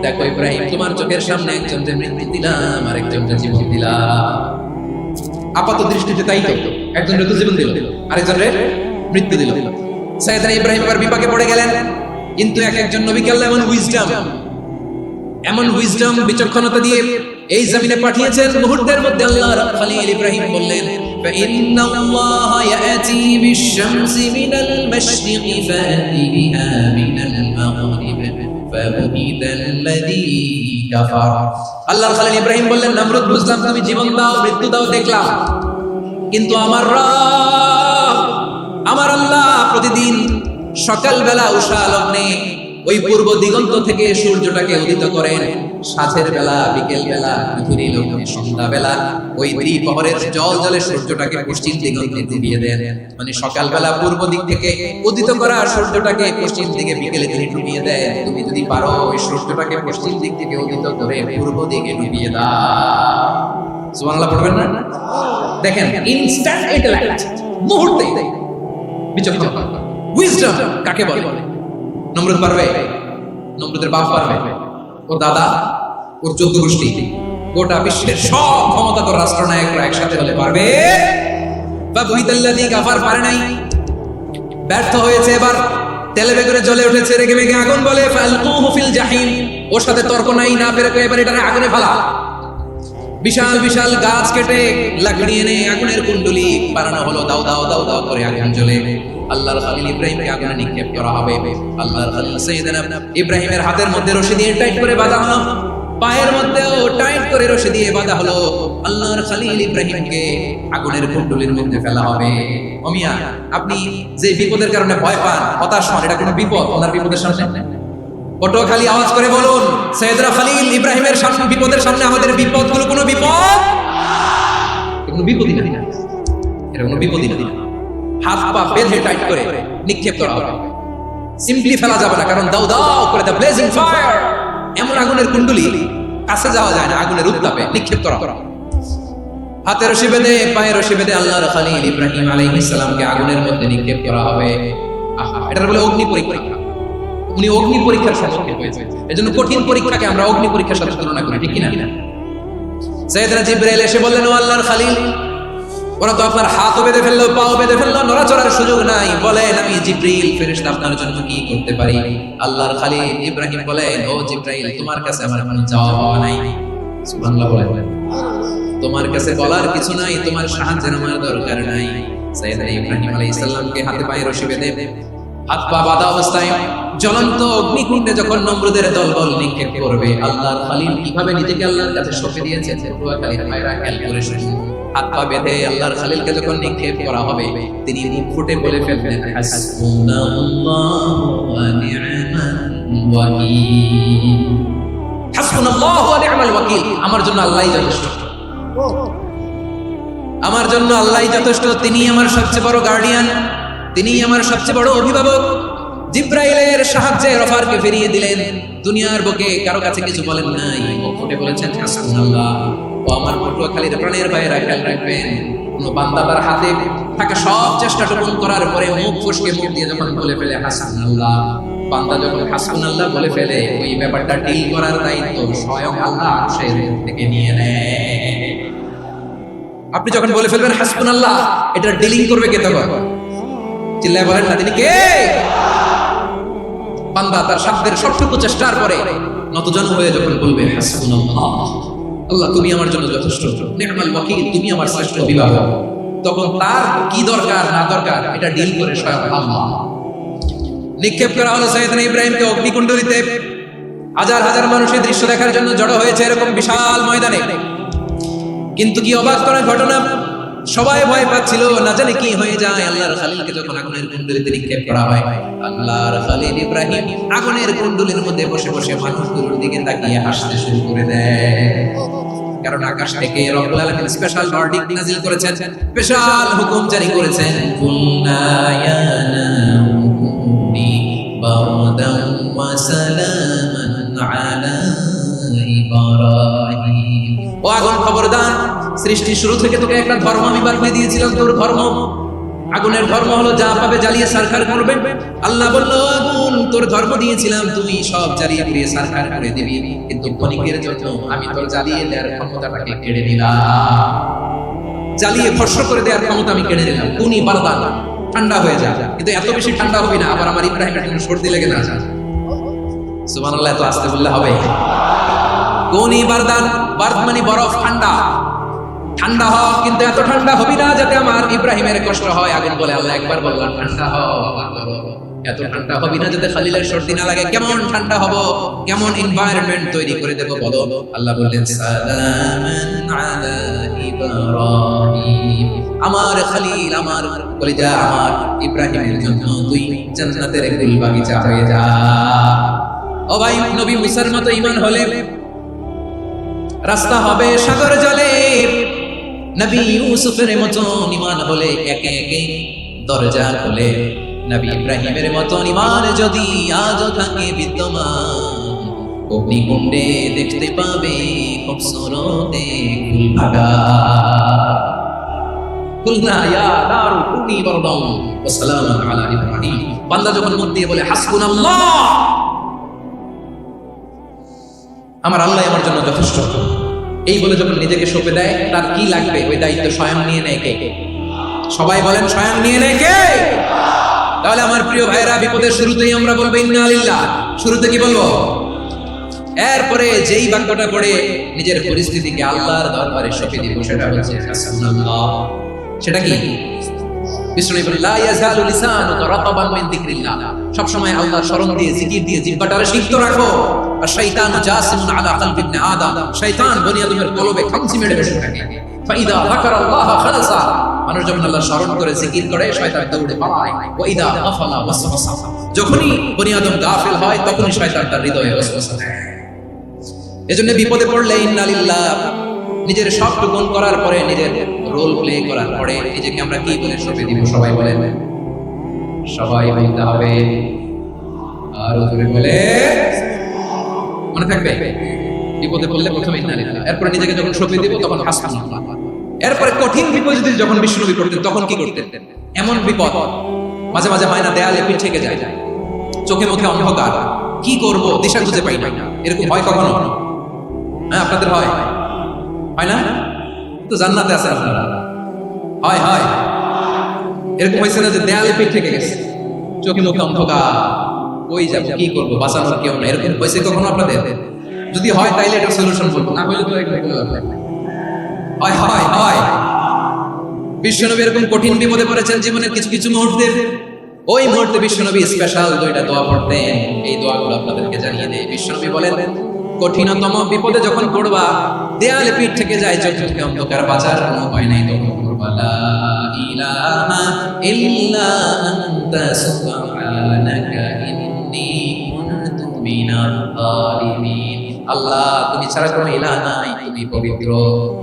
দেখো ইব্রাহিম তোমার চোখের সামনে একজন যে মৃত্যু দিলাম আরেকজন যে জীবন দিলাম। আপাত দৃষ্টিতে তাই তো, একজন তো জীবন দিল আরেকজন মৃত্যু দিল। সাইয়েদনা ইব্রাহিম আবার বিপাকে পড়ে গেলেন, কিন্তু এক একজন নবীকে আল্লাহ এমন উইজডম বিচক্ষণতা দিয়ে এই জমিনে পাঠিয়েছেন, মুহূর্তের মধ্যে আল্লাহর খলিল ইব্রাহিম বললেন ফাইন্নাল্লাহা ইয়াতি বিশ-শামসি মিনাল মাশরিকি ফাতি বিহা মিনাল মাগরিব ফাবুহিতাল্লাযী কাফার। আল্লাহর খলিল ইব্রাহিম বললেন নমরুদ বুঝলাম তুমি জীবন দাও মৃত্যু দাও দেখলাম, কিন্তু আমার রব আমার আল্লাহ প্রতিদিন সকালবেলা উষা লগ্নে ওই পূর্ব দিগন্ত থেকে সূর্যটাকে উদিত করেন, সাঁঝের বেলা বিকেল বেলা গভীর লগ্নে সন্ধ্যা বেলা ওই দ্বিপ্রহরের জল জলে সূর্যটাকে পশ্চিম দিগন্তে ডুবিয়ে দেন। মানে সকালবেলা পূর্ব দিক থেকে উদিত করা সূর্যটাকে পশ্চিম দিকে বিকেলে তিনি ডুবিয়ে দেন। তুমি যদি পারো ওই সূর্যটাকে পশ্চিম দিক থেকে উদিত করে পূর্ব দিকে ডুবিয়ে দাও। সুবহানাল্লাহ পড়বেন না? দেখেন ইনস্ট্যান্ট ইন্টেলেক্ট, মুহূর্তে বিচক্ষণ উইজডম কাকে বলে? নমরুদ পারবে? নমরুদের বাপ পারবে, ওর দাদা, ওর 14 গোষ্ঠী, গোটা বিশ্বের সব ক্ষমতাধর রাষ্ট্রনায়করা একসাথে হলে পারবে? ফাবুহিতাল্লাযী কাফার পারে নাই, ব্যর্থ হয়েছে। এবার তেলে বেগুনে জ্বলে উঠেছে, রেগে মেগে আগুন বলে ফালকুহু ফিল জাহিম, ওর সাথে তর্ক নাই, না পেরে এবার এটারে আগুনে ফেলা। বিশাল বিশাল গাছ কেটে লাকড়ি এনে আগুনের কুণ্ডলি বানানো হলো, দাও দাও দাও দাও করে আগুন জ্বলে আল্লাহর খলিল ইব্রাহিমকে আগুনে নিক্ষেপ করা হবে। আল্লাহর খলিল সাইয়েদনা ইব্রাহিমের হাতের মধ্যে রশি দিয়ে টাইট করে বাঁধা হলো, পায়ের মধ্যেও টাইট করে রশি দিয়ে বাঁধা হলো। আল্লাহর খলিল ইব্রাহিমকে আগুনের কুণ্ডলির মধ্যে ফেলা হবে। ওমিয়া আপনি যে বিপদের কারণে ভয় পান, হতাশ হন, এটা কোনো বিপদ? ওনার বিপদের সামনে ওটো খালি আওয়াজ করে বলুন সাইয়েদনা খলিল ইব্রাহিমের সামনে বিপদের সামনে আমাদের বিপদগুলো কোনো বিপদ? কোনো বিপদই না, এটা কোনো বিপদই না। হাত পা বেঁধে টাইট করে নিক্ষেপ করা হবে, সিম্পলি ফেলা যাবে না, কারণ দাও দাও করে দা ব্লেজিং ফায়ার, এমন আগুনের কুণ্ডলি কাছে যাওয়া যায় না, আগুনের উত্তাপে নিক্ষেপ করা। হাতে রশি বেঁধে পায়ে রশি বেঁধে আল্লাহর খলিল ইব্রাহিম আলাইহিস সালামকে আগুনের মধ্যে নিক্ষেপ করা হবে। আহা, এটার বলে অগ্নি পরীক্ষা। উনি অগ্নি পরীক্ষার সম্মুখীন হয়েছে, এজন্য কঠিন পরীক্ষাকে আমরা অগ্নি পরীক্ষার সাথে তুলনা করি, ঠিক কিনা? সাইয়েদনা জিবরাইল এসে বললেন ও আল্লাহর খলিল, ওরা তো আপনার হাতও বেঁধে ফেললো, পাও বেঁধে ফেললো, নড়াচড়ার সুযোগ নাই, বলেন আমি জিবরিল ফেরেশতা আপনার জন্য কি করতে পারি? আল্লাহর খলিল ইব্রাহিম বলেন ও জিবরাইল তোমার কাছে আমার কোনো চাওয়া পাওয়া নাই। সুবহানাল্লাহ বলেন, তোমার কাছে বলার কিছু নাই, তোমার সাহায্যের আমার দরকার নাই। সাইয়েদনা ইব্রাহিম আলাইহিস সালামকে হাতে পায়ে রশি বেঁধে হাত পা বাঁধা অবস্থায় জ্বলন্ত অগ্নিকুণ্ডে যখন নমরুদের দলবল নিক্ষেপ করবে, আল্লাহর খলিল কিভাবে নিজেকে আল্লাহর কাছে সঁপে দিয়েছে পটুয়াখালীর ভাইরা ক্যালকুলেশন। হাত পা বেঁধে আল্লাহর খলিলকে যখন নিক্ষেপ করা হবে, তিনি মুখ ফুটে বলে ফেললেন হাসবুনাল্লাহু ওয়া নি'মাল ওয়াকিল। হাসবুনাল্লাহু ওয়া নি'মাল ওয়াকিল, আমার জন্য আল্লাহই যথেষ্ট, আমার জন্য আল্লাহই যথেষ্ট, তিনি আমার সবচেয়ে বড় গার্ডিয়ান, তিনি আমার সবচেয়ে বড় অভিভাবক। জিব্রাইলের সাহায্যে রফারকে ফিরিয়ে দিলেন, দুনিয়ার বুকে কারো কাছে কিছু বলেন নাই, মুখ ফুটে বলেছেন হাসবুনাল্লাহ। ও আমার পটুয়াখালীর প্রাণের ভাইয়েরা খেয়াল রাখবেন, কোন বান্দা তার হাতে থাকে সব চেষ্টাটুকু করার পরে মুখ ফসকে মুখ দিয়ে যখন বলে ফেলে হাসবুনাল্লাহ, বান্দা যখন হাসবুনাল্লাহ বলে ফেলে, ওই ব্যাপারটা ডিল করার দায়িত্ব স্বয়ং আল্লাহ আরশের থেকে নিয়ে নেয়। আপনি যখন বলে ফেলবেন হাসবুনাল্লাহ, এটা ডিলিং করবে কে? তখন চিল্লায় বলেন না তিনি কে? বান্দা তার শব্দের সবটুকু চেষ্টার পরে নতজন হয়ে যখন বলবে হাসবুনাল্লাহ, আল্লাহ তুমি আমার জন্য যথেষ্ট, নি'মাল ওয়াকিল তুমি আমার শ্রেষ্ঠ অভিভাবক, তখন তার কি দরকার না দরকার এটা ডিল করে স্বয়ং আল্লাহ। নিক্ষেপ করা হলো সাইয়েদনা ইব্রাহিমকে অগ্নিকুণ্ডলিতে। হাজার হাজার মানুষ এই দৃশ্য দেখার জন্য জড়ো হয়েছে এরকম বিশাল ময়দানে। কিন্তু কি অবাক করার ঘটনা, সবাই ভয় পাচ্ছিল না জানি কি হয়ে যায়। আল্লাহর খলিলকে যখন আগুনের কুণ্ডলিতে নিক্ষেপ করা হয়, আল্লাহর খলিল ইব্রাহিম আগুনের কুণ্ডলির মধ্যে বসে বসে মানুষগুলোর দিকে তাকিয়ে হাসতে শুরু করে দেয়। কারণ আকাশ থেকে রব্বুল আলামিন স্পেশাল ভার্ডিক্ট নাযিল করেছেন, স্পেশাল হুকুম জারি করেছেন, কুল্লা ইয়া নারুনি বারদান ওয়া সালামান আলা ইব্রাহিম। ও আগুন খবরদার, সৃষ্টি শুরু থেকে তোকে একটা ধর্ম আমি বানিয়ে দিয়েছিলাম, তোর ধর্ম আগুনের ধর্ম হলো যা পাবে জ্বালিয়ে সারখার করবে। আল্লাহ বলল, আগুন তোর ধর্ম দিয়েছিলাম, তুই সব জ্বালিয়ে পুড়িয়ে সারখার করে দিবি, কিন্তু ক্ষণিকের জন্য আমি তোর জ্বালিয়ে দেওয়ার ক্ষমতাটাকে কেড়ে নিলাম, জ্বালিয়ে ভস্ম করে দেওয়ার ক্ষমতা আমি কেড়ে নিলাম। কুনি বারদান, ঠান্ডা হয়ে যা। কিন্তু এত বেশি ঠান্ডা হবি না আবার আমার ইব্রাহিমের জন্য সর্দি লেগে না যায়। সুবহানাল্লাহ, এত আস্তে বললে হবে? কুনি বারদান, বারদ মানে বরফ, ঠান্ডা। ঠান্ডা হ, কিন্তু এত ঠান্ডা হবি না যাতে আমার ইব্রাহিমের কষ্ট হয়। আগুন বলে, আল্লাহ একবার বললাম ঠান্ডা হ, এত ঠান্ডা হবি না যাতে খলিলের সর্দি না লাগে। কেমন ঠান্ডা হব, কেমন এনভায়রনমেন্ট তৈরি করে দেব বলো? আল্লাহ বললেন, সালামান আলা ইব্রাহিম, আমার খলিল, আমার কলিজা, আমার ইব্রাহিমের জন্য তুই জান্নাতের ফুল বাগিচা হয়ে যা। ও ভাই, নবী মুসার মতো ঈমান হলে রাস্তা হবে সাগর জলে, নবী ইউসুফের মতো ঈমান হলে একে একে দরজা খুলে, নবী ইব্রাহিমের মতো ঈমান যদি আজও থাকে বিদ্যমান, অগ্নিকুণ্ডে দেখতে পাবে খুবসুরতে ফুলভাগা। কুলনা ইয়া নারু কুনি বারদান ওয়া সালামান আলা ইব্রাহিম। বান্দা যখন মুখ দিয়ে বলে হাসবুনাল্লাহ, আমার আল্লাহ আমার জন্য যথেষ্ট, এই বলে যখন নিজেকে সঁপে দেয়, তার কি লাগবে ওই দায়িত্ব স্বয়ং নিয়ে নেয় কে? সবাই বলেন, স্বয়ং নিয়ে নেয় কে? তাহলে আমার প্রিয় ভাইরা, বিপদের শুরুতেই আমরা বলবো ইন্না লিল্লাহ। শুরুতে কি বলবো? এরপরে যেই বাক্যটা পড়ে নিজের পরিস্থিতিকে আল্লাহর দরবারে সঁপে দিব, সেটা হচ্ছে হাসবুনাল্লাহ। সেটা কি? বিষ্ণু বলেন, লা ইয়াজালু লিসানুকা রাতাবান মিন যিকরিল্লাহ। সব সময় আল্লাহর স্মরণ দিয়ে, জিকির দিয়ে জিহ্বাটারে সিক্ত রাখো। আর শয়তান জাসিমুন আলা কলবি ইবনে আদম, শয়তান বনি আদমের কলবে খামচি মেরে বসে থাকে। ফাইদা যাকারাল্লাহ খালাসা, মানুষ যখন আল্লাহর স্মরণ করে জিকির করে, শয়তান দৌড়ে পালায়। ওয়া ইদা গাফালা ওয়াসওয়াসা, যখনই বনি আদম গাফিল হয় তখনই শয়তান তার হৃদয়ে ওয়াসওয়াসা দেয়। এজন্য বিপদে পড়লে ইন্না লিল্লাহ, নিজের সবটুকুন করার পরে, নিজের রোল প্লে করার পরে নিজেকে আমরা কি বলে সঁপে দিব? সবাই বলেন, সবাই বলতে হবে, আর জোরে বলে মনে থাকবে। বিপদে পড়লে প্রথমে ইন্না লিল্লাহ, এরপরে নিজেকে যখন সঁপে দিব তখন হাসবুনাল্লাহ। এরপরে কঠিন বিপদ যদি যখন বিষ্ণুনবী করতেন তখন কি করতেন? এমন বিপদ মাঝে মাঝে মায়না দেয়ালে পিঠ থেকে যায়, চোখে মুখে অন্ধকার, কি করব দিশা খুঁজে পাই না। এরকম হয় কখনো? হ্যাঁ, আপনাদের হয়? হয় না? তো জান্নাতে আছে আপনারা। হয় হয়, এরকম হয়েছে না যে দেয়ালে পিঠ থেকে গেছে, চোখে মুখে অন্ধকার, ওই যাব, কি করবো, বাঁচানোর কেউ না? এরকম হয়েছে কখনো আপনাদের? যদি হয় তাইলে এটা সলিউশন বলবো, না হলে তো হয় হয় হয়। বিশ্বনবী এরকম কঠিন বিপদে পড়েছেন জীবনের কিছু কিছু মুহূর্তে। ওই মুহূর্তে বিশ্বনবী স্পেশাল দুইটা দোয়া পড়তেন। এই দোয়াগুলো আপনাদেরকে জানিয়ে দেয়। বিশ্বনবী বলেন, কঠিনতম বিপদে যখন পড়বা, দেয়ালে পিঠ থেকে যায়, চোখ থেকে অন্ধকার, বাঁচার কোনো উপায় নাই, তখন পড়বা লা ইলাহা ইল্লা আনতা সুবহানাকা ইন্নী কুনতু মিনাল যালিমিন। আল্লাহ, তুমি ছাড়া কোনো ইলাহ নাই, তুমি পবিত্র,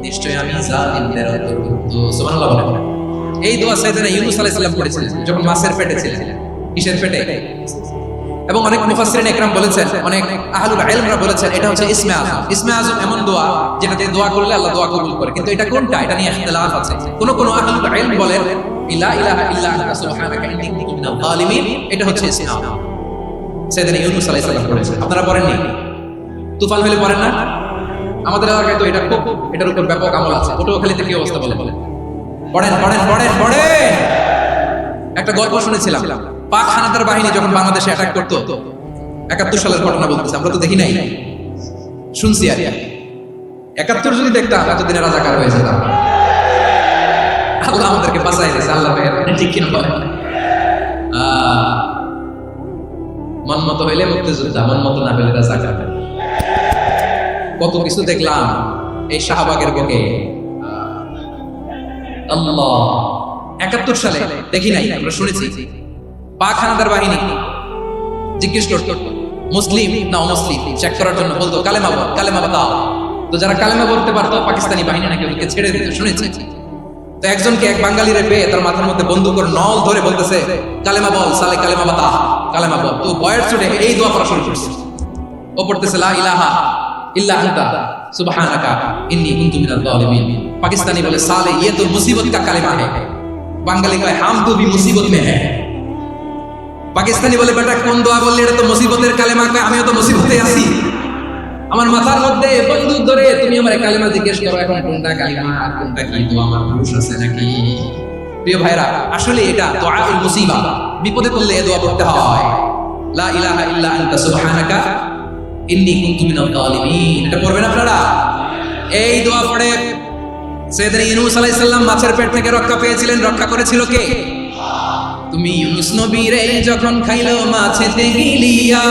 নিশ্চয়ই আমি জালিমদের অন্তর্ভুক্ত। সুবহানাল্লাহ বলেন। এই দোয়া সাইয়েদনা ইউনূস আলাইহিস সালাম পড়েছিলেন যখন মাছের পেটে ছিলেন। কিসের পেটে? এবং অনেক মুফাসসিরিন ইকরাম বলেছেন, অনেক আহলুল ইলমরা বলেছেন, এটা হচ্ছে ইসমে আযম। ইসমে আযম এমন দোয়া যেটা দিয়ে দোয়া করলে আল্লাহ দোয়া কবুল করে। কিন্তু এটা কোনটা, এটা নিয়ে ইখতিলাফ আছে। কোন কোন আহলুল ইলম বলেন লা ইলাহা ইল্লা আনতা সুবহানাকা ইন্নী কুনতু মিনাল যালিমিন, এটা হচ্ছে ইসমে আযম। সাইয়েদনা ইউনূস আলাইহিস সালাম পড়েছেন। আপনারা পড়েননি? তুফান হলে পড়েন না? আমাদের এলাকায় তো এটা খুব, এটার উপর ব্যাপক আমল আছে। পটুয়াখালীতে কি অবস্থা বলেন? পড়েন পড়েন পড়েন পড়েন। একটা গল্প শুনেছিলাম, পাক হানাদার বাহিনী যখন বাংলাদেশে অ্যাটাক করতো, ৭১ সালের ঘটনা বলতেছে, আমরা তো দেখি নাই, শুনছি আর। ৭১ যদি দেখতাম এতদিনে রাজাকার হয়ে যেতাম। আল্লাহ আমাদেরকে বাঁচাই দিয়েছে, আল্লাহ ঠিক কিনা বলেন। মতো হইলে মুক্তিযোদ্ধা, মন মতো না হইলে রাজাকার। কত কিছু দেখলাম এই শাহবাগের বুকে। আল্লাহ 71 সালে দেখি নাই, আমরা শুনেছি পাক হানাদার বাহিনী জিজ্ঞেস করত মুসলিম না অমুসলিম চেক করার জন্য, বলতো কালেমা বল, কালেমা বাতাও। তো যারা কালেমা বলতে পারতো পাকিস্তানি বাহিনী নাকি ওদেরকে ছেড়ে দিত, শুনেছি। তো একজনকে এক বাঙালিরে পেয়ে তার মাথার মধ্যে বন্দুকের নল ধরে বলতেছে কালেমা বল সালে, কালেমা বাতা, কালেমা বল। তো বয়ের চড়ে এই দোয়া পড়া শুরু করছে। ও পড়তেছে লা ইলাহা ইল্লা আনতা সুবহানাকা ইন্নী কুনতু মিনাল যালিমিন। পাকিস্তানি বলে সালে ये तो मुसीबत का कलेमा है। বাঙালি কয় হাম তো ভি মুসিবত মে হ্যায়। পাকিস্তানি বলে বেটা কোন দোয়া বললে এটা তো মুসিবতের কালেমা। কয় আমিও তো মুসিবতে আছি, আমার মাথার মধ্যে বন্দুক ধরে তুমি আমার কালেমা জিজ্ঞেস করো, এখন কোনটা কালেমা আর কোনটা কি দোয়া, আমার মানুষ আছে নাকি? প্রিয় ভাইরা, আসলে এটা দুআউল মুসিবা, বিপদে পড়লে এই দোয়া পড়তে হয়। লা ইলাহা ইল্লা আনতা সুবহানাকা ইন্নী কুনতু মিনাল যালিমিন। এটা পড়বেন আপনারা। এই দোয়া পড়ে সাইয়েদনা ইউনূস আলাইহিস সালাম মাছের পেট থেকে রক্ষা পেয়েছিলেন। রক্ষা করেছিল কে? তুমি ইউনূস নবীরে যখন খাইলো মাছেতে গিলিয়া,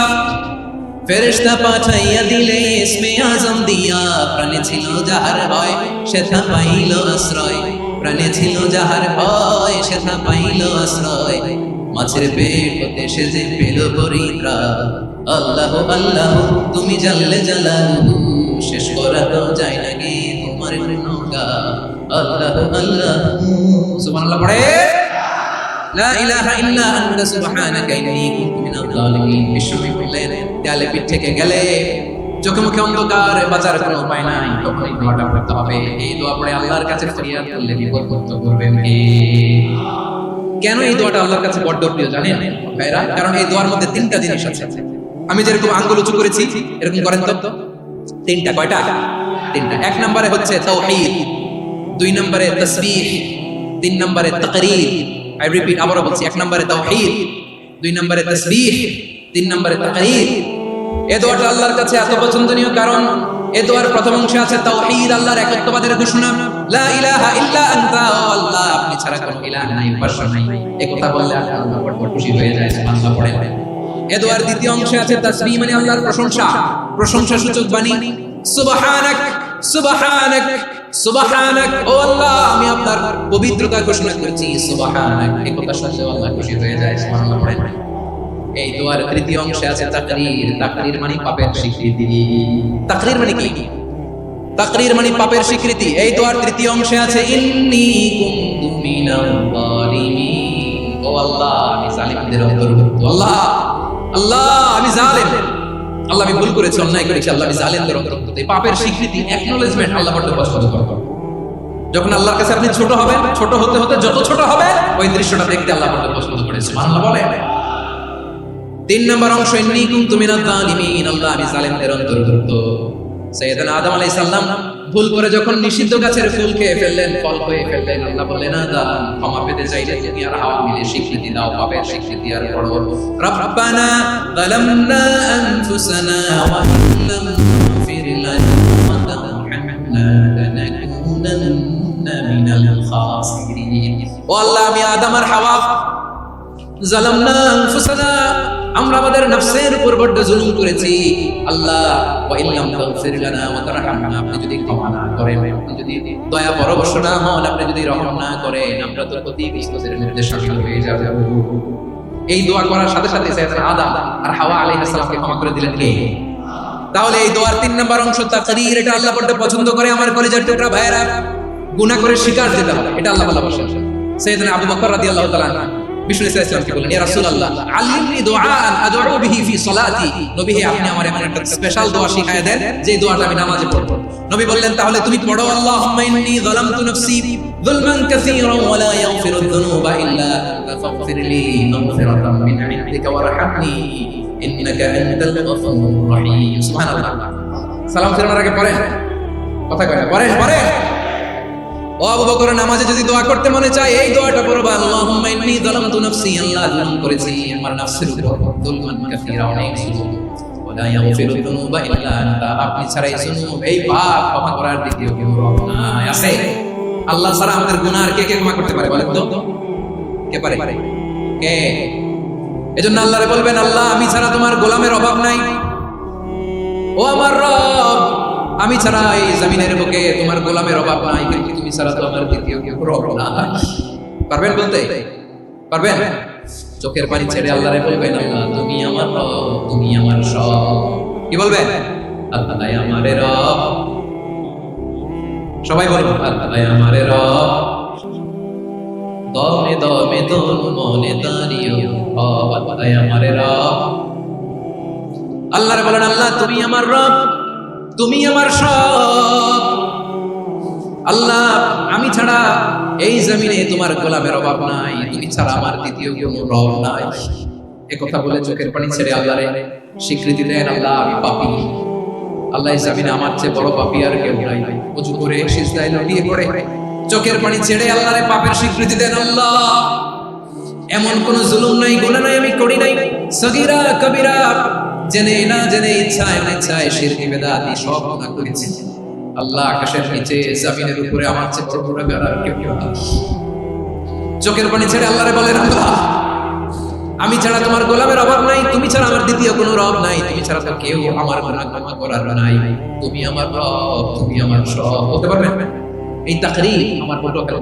ফেরেশতা পাঠাইয়া দিলে ইসমে আজম দিয়া। প্রাণে ছিল যাহার ভয় সেথা পাইল আশ্রয়, প্রাণে ছিল যাহার ভয় সেথা পাইল আশ্রয়। মাছের পেট হতে সে যে পেল পরিত্রাণ। আল্লাহ আল্লাহ তুমি জাল্লে জালালু, শেষ করা তো যায় না গে তোমার গুণগান। আল্লাহ আল্লাহ সুবহানাল্লাহ পড়ে লা ইলাহা ইল্লা আনতা সুবহানাকা ইন্নী কুনতু মিনাল যালিমিন। বিশ্বনবী বললেন দেয়ালে পিঠ থেকে গেলে, চোখে মুখে অন্ধকার, বাঁচার কোনো উপায় নাই, তখন এই দোয়াটা পড়তে হবে। এই দোয়া পড়ে আল্লাহর কাছে ফরিয়াদ করলে বিপদ মুক্ত করবেন কে? কেন এই দোয়াটা আল্লাহর কাছে বড় প্রিয় জানেন ভাইরা? কারণ এই দোয়ার মধ্যে 3টা জিনিস আছে। আমি যেরকম আঙ্গুল উঁচু করেছি এরকম করেন তো। 3টা, কয়টা? 3টা। 1 নম্বরে হচ্ছে তাওহীদ, 2 নম্বরে তাসবিহ, 3 নম্বরে তাকরীর। আই রিপিট, আবারো বলছি, 1 নম্বরে তাওহীদ, 2 নম্বরে তাসবিহ, 3 নম্বরে তাকরীর। এই দোয়াটা আল্লাহর কাছে এত পছন্দনীয় কারণ এই দোয়ার প্রথম অংশে আছে তাওহীদ, আল্লাহর একত্ববাদের ঘোষণা। লা ইলাহা ইল্লা আনতা, আল্লাহ আপনি ছাড়া কোনো ইলাহ নাই, উপাস্য নাই। এই কথা বললে আল্লাহ বড় খুশি হয়ে যায়। সুবহানাল্লাহ পড়েন। এই দোয়ার দ্বিতীয় অংশে আছে তাসবিহ, মানে আল্লাহর প্রশংসা, প্রশংসা সূচক বাণী। সুবহানাক সুবহানাক সুবহানাক, ও আল্লাহ আমি আপনার পবিত্রতা ঘোষণা করছি, সুবহানাক। এই কথা শুনলে আল্লাহ খুশি হয়ে যায়। সুবহানাল্লাহ পড়েন। এই দোয়ার তৃতীয় অংশে আছে তাকরীর, তাকরীর মানে পাপের স্বীকৃতি। তাকরীর মানে কি? তাকরীর মানে পাপের স্বীকৃতি। এই দোয়ার তৃতীয় অংশে আছে ইন্নী কুনতু মিনাল যালিমিন, ও আল্লাহ আমি জালিমদের অন্তর্ভুক্ত। আল্লাহ আল্লাহ আমি জালিম, আল্লাহ আমি ভুল করেছি, অন্যায় করেছি, আল্লাহ আমি জালিমদের অন্তর্ভুক্ত। এই পাপের স্বীকৃতি, অ্যাকনলেজমেন্ট আল্লাহ বড় পছন্দ করেন। যখন আল্লাহর কাছে আপনি ছোট হবেন, ছোট হতে হতে যত ছোট হবে ওই দৃশ্যটা দেখতে আল্লাহ বড় পছন্দ করেন। সুবহানাল্লাহ বলে। 3 নম্বর অংশ ইন্নী কুনতু মিনাল যালিমিন, আল্লাহ আমি জালিমদের অন্তর্ভুক্ত। সাইয়েদনা আদম আলাইহিস সালাম ভুল করে যখন নিষিদ্ধ গাছের ফুল খেয়ে ফেললেন, ফল খেয়ে ফেললেন, আল্লাহ বললেন আদম ক্ষমা পেতে চাইলে তুমি আর হাওয়া মিলে স্বীকৃতি দাও, পাপের স্বীকৃতি আর পড়ো রব্বানা যালামনা আনফুসানা ওয়া ইল্লাম তাগফির লানা ওয়া তারহামনা লানাকুনান্না মিনাল খাসিরিন। ও আল্লাহ আমি আদম আর হাওয়া যালামনা আনফুসানা, আমরা আমাদের নফসের উপর বড় জুলুম করেছি। আল্লাহ ওয়া ইল্লাম তাগফির লানা ওয়া তারহামনা, আপনি যদি ক্ষমা না করেন, আপনি যদি দয়া পরবশ না হন, আপনি যদি রহম না করেন, আমরা তো ক্ষতিগ্রস্তের নির্দেশনা হয়ে যাব। এই দোয়া করার সাথে সাথে সাইয়েদনা আদম আর হাওয়া আলাইহিস সালামকে ক্ষমা করে দিলেন কে? তাহলে এই দোয়ার 3 নম্বর অংশ তাকরীর, এটা আল্লাহ বড় পছন্দ করে। আমার কলিজার টুকরা ভাইরা, গুনাহ করে স্বীকার দিতে হবে, এটা আল্লাহ ভালোবাসেন। সাইয়েদনা আবু বকর রাদিয়াল্লাহু তাআলা বিষ্ণু ইসলামকে বললেন ইয়া রাসূলুল্লাহ আল্লিমনি দুআআন আদউ বিহি ফি সালাতি, নবী হে আপনি আমার এমন একটা স্পেশাল দোয়া শিখায়া দেন যে দোয়াটা আমি নামাজে পড়ব। নবী বললেন তাহলে তুমি পড়ো আল্লাহুম্মা ইন্নী যালামতু নাফসি যুলমান কাসীরান ওয়া লা ইয়াগফিরু যুনুবা ইল্লা আনতা ফাগফিরলি মাগফিরাতাম মিন ইনদিকা ওয়ারহামনি ইন্নাকা আনতাল গফুরুর রহিম। সুবহানাল্লাহ। সালাম ফেরানোর আগে পড়েন, কথা কয় না, পড়েন। ও আবু বকর, নামাজে যদি দোয়া করতে মনে চায় এই দোয়াটা পড়বা, আল্লাহুম্মা ইন্নী যালামতু নাফসি, আল্লাহ জুলুম করেছি আমার নফসের উপর, যুলমান কাসীরা, অনেক জুলুম, ওয়া লা ইয়াগফিরু যুনুবা ইল্লা আনতা, আপনি ছাড়া এই জুলুম, এই পাপ ক্ষমা করার দ্বিতীয় কেউ নাই। আছে? আল্লাহ ছাড়া আমাদের গুনাহ কে কে ক্ষমা করতে পারে বলেন তো? কে পারে? কে? এজন্য আল্লাহরে বলবেন, আল্লাহ আমি ছাড়া তোমার গোলামের অভাব নাই। ও আমার রব, আমি ছাড়া এই জমিনের বুকে তোমার গোলামের অভাব নাই, কিন্তু তুমি ছাড়া তো আমার দ্বিতীয় কেউ রব নাই। পারবেন বলতে? পারবেন? চোখের পানি ছেড়ে আল্লাহরে বলবেন, আল্লাহ তুমি আমার রব, তুমি আমার সব। কি বলবেন? আল্লাহ আমারে রব। সবাই বলুন, আল্লাহ আমারে রব। দমে দমে তোর মনে দাঁড়িয়ে আল্লাহ আমারে রব। আল্লাহরে বলেন, আল্লাহ তুমি আমার রব, তুমি আমার সব। আল্লাহ আমি ছাড়া এই জমিনে তোমার গোলামের অভাব নাই, তুমি ছাড়া আমার দ্বিতীয় কোনো রব নাই। এ কথা বলে চোখের পানি ছেড়ে আল্লাহরে স্বীকৃতি দেন, আল্লাহ আমি পাপী। আল্লাহ এই জমিনে আমার চেয়ে বড় পাপী আর কেউ নাই। ওযু করে সিজদায় লুটিয়ে পড়ে চোখের পানি ছেড়ে আল্লাহরে পাপের স্বীকৃতি দেন, আল্লাহ এমন কোন জুলুম নাই, গুনাহ নাই আমি করি নাই, সগীরা কবিরা জেনে না জেনে ইচ্ছায় অনিচ্ছায় শিরক বিদআত সব গুনাহ করেছি। আল্লাহ আকাশের নিচে জমিনের উপরে আমার চেয়ে বড় গুনাহগার আর কেউ নাই। চোখের পানি ছেড়ে আল্লাহরে বলেন, আল্লাহ আমি ছাড়া তোমার গোলামের অভাব নাই, তুমি ছাড়া আমার দ্বিতীয় কোনো রব নাই, তুমি ছাড়া তো কেউ আমার গুনাহ ক্ষমা করার নাই, তুমি আমার রব, তুমি আমার সব। বলতে পারবেন? এই তাকরীর আমার বড় ভালো।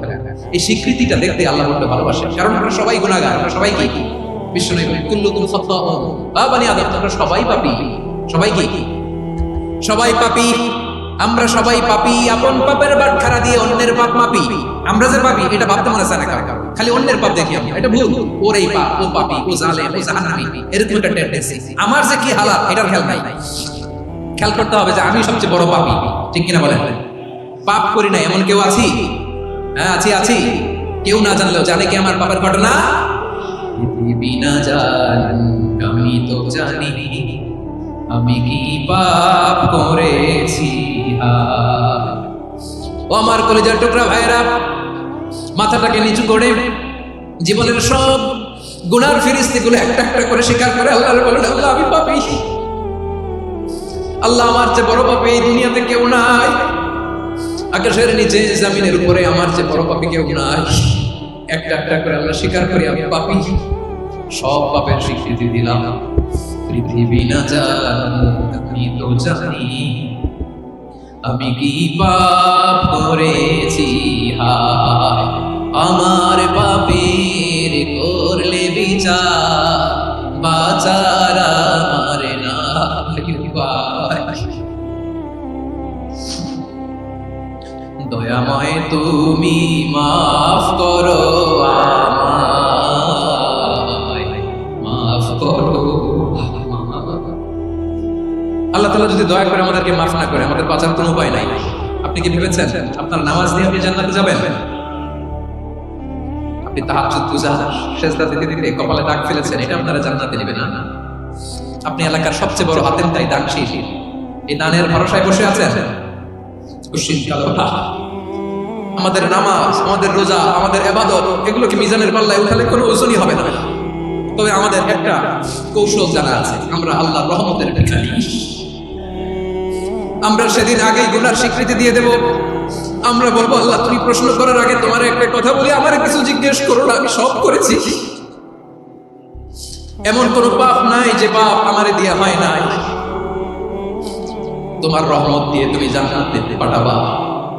এই স্বীকৃতিটা দেখতে আল্লাহ বড় ভালোবাসেন, কারণ আমরা সবাই গুনাহগার, আমরা সবাই কি বিশ্বনবী বলেন, কুল্লুকুম খাত্তাউন, বানি আদম তোমরা সবাই পাপী। সবাই কি? সবাই পাপী। আমরা সবাই পাপী। আপন পাপের বাটখারা দিয়ে অন্যের পাপ মাপি। আমরা যে পাপী এটা ভাবতে মনে চায় না কারো, খালি অন্যের পাপ দেখি আমরা, এটা ভুল। ওর এই পাপ, ও পাপী, ও জালেম, ও জাহান্নামী, এরকম একটা টেন্ডেন্সি। আমার যে কি হালাত এটার খেয়াল নাই। খেয়াল করতে হবে যে আমি সবচেয়ে বড় পাপী, ঠিক কিনা বলেন? পাপ করি না এমন কেউ আছি? হ্যাঁ আছি, আছি। কেউ না জানলেও জানে কি আমার পাপের ঘটনা? পৃথিবী না জান আমি তো জানি আমি কি পাপ করেছি। ও আমার কলিজার টুকরা ভাইরা, মাথাটাকে নিচু করে জীবনের সব গুনার ফিরিস্তিগুলো একটা একটা করে স্বীকার করে আল্লাহর বলেন, আল্লাহ আমি পাপী। আল্লাহ আমার চেয়ে বড় পাপী এই দুনিয়াতে কেউ নাই। আকাশের নিচে জমিনের উপরে আমার চেয়ে বড় পাপী কেউ নাই। একটা একটা করে আল্লাহ স্বীকার করি আমি পাপী। সব পাপের স্বীকৃতি দিলাম। পৃথিবী না জান আমি তো জানি আমি কি পাপ করেছি। হায় আমার পাপের করলে বিচার, বাঁচার আমার নাই উপায়। দয়াময় তুমি মাফ করো আমায়, মাফ করো। আল্লাহ তাআলা যদি দয়া করে আমাদেরকে মাফ না করে, আমাদের বাঁচার কোনো উপায় নাই। আপনি কি ভেবেছেন আপনার নামাজ দিয়ে আপনি জান্নাতে যাবেন? আপনি তাহাজ্জুদ গুজার সিজদা দিতে দিতে কপালে দাগ ফেলেছেন, এটা আপনারা জান্নাতে নেবে না। আপনি এলাকার সবচেয়ে বড় হাতেম তাই দানশীল, এই দানের ভরসায় বসে আছেন। আমাদের নামাজ, আমাদের রোজা, আমাদের ইবাদত এগুলোকে মিজানের পাল্লায় উঠালে কোনো ওজনই হবে না। তবে আমাদের একটা কৌশল জানা আছে, আমরা আল্লাহর রহমতের ভিখারি। আমরা সেদিন আগেই গুনার স্বীকৃতি দিয়ে দেব। আমরা বলবো, আল্লাহ তুমি প্রশ্ন করার আগে তোমার একটা কথা বলি, আমারে কিছু জিজ্ঞেস করো না, আমি সব করেছি। এমন কোন পাপ নাই যে পাপ আমারে দিয়ে হয় নাই। তোমার রহমত দিয়ে তুমি জান্নাতে পাঠাবা,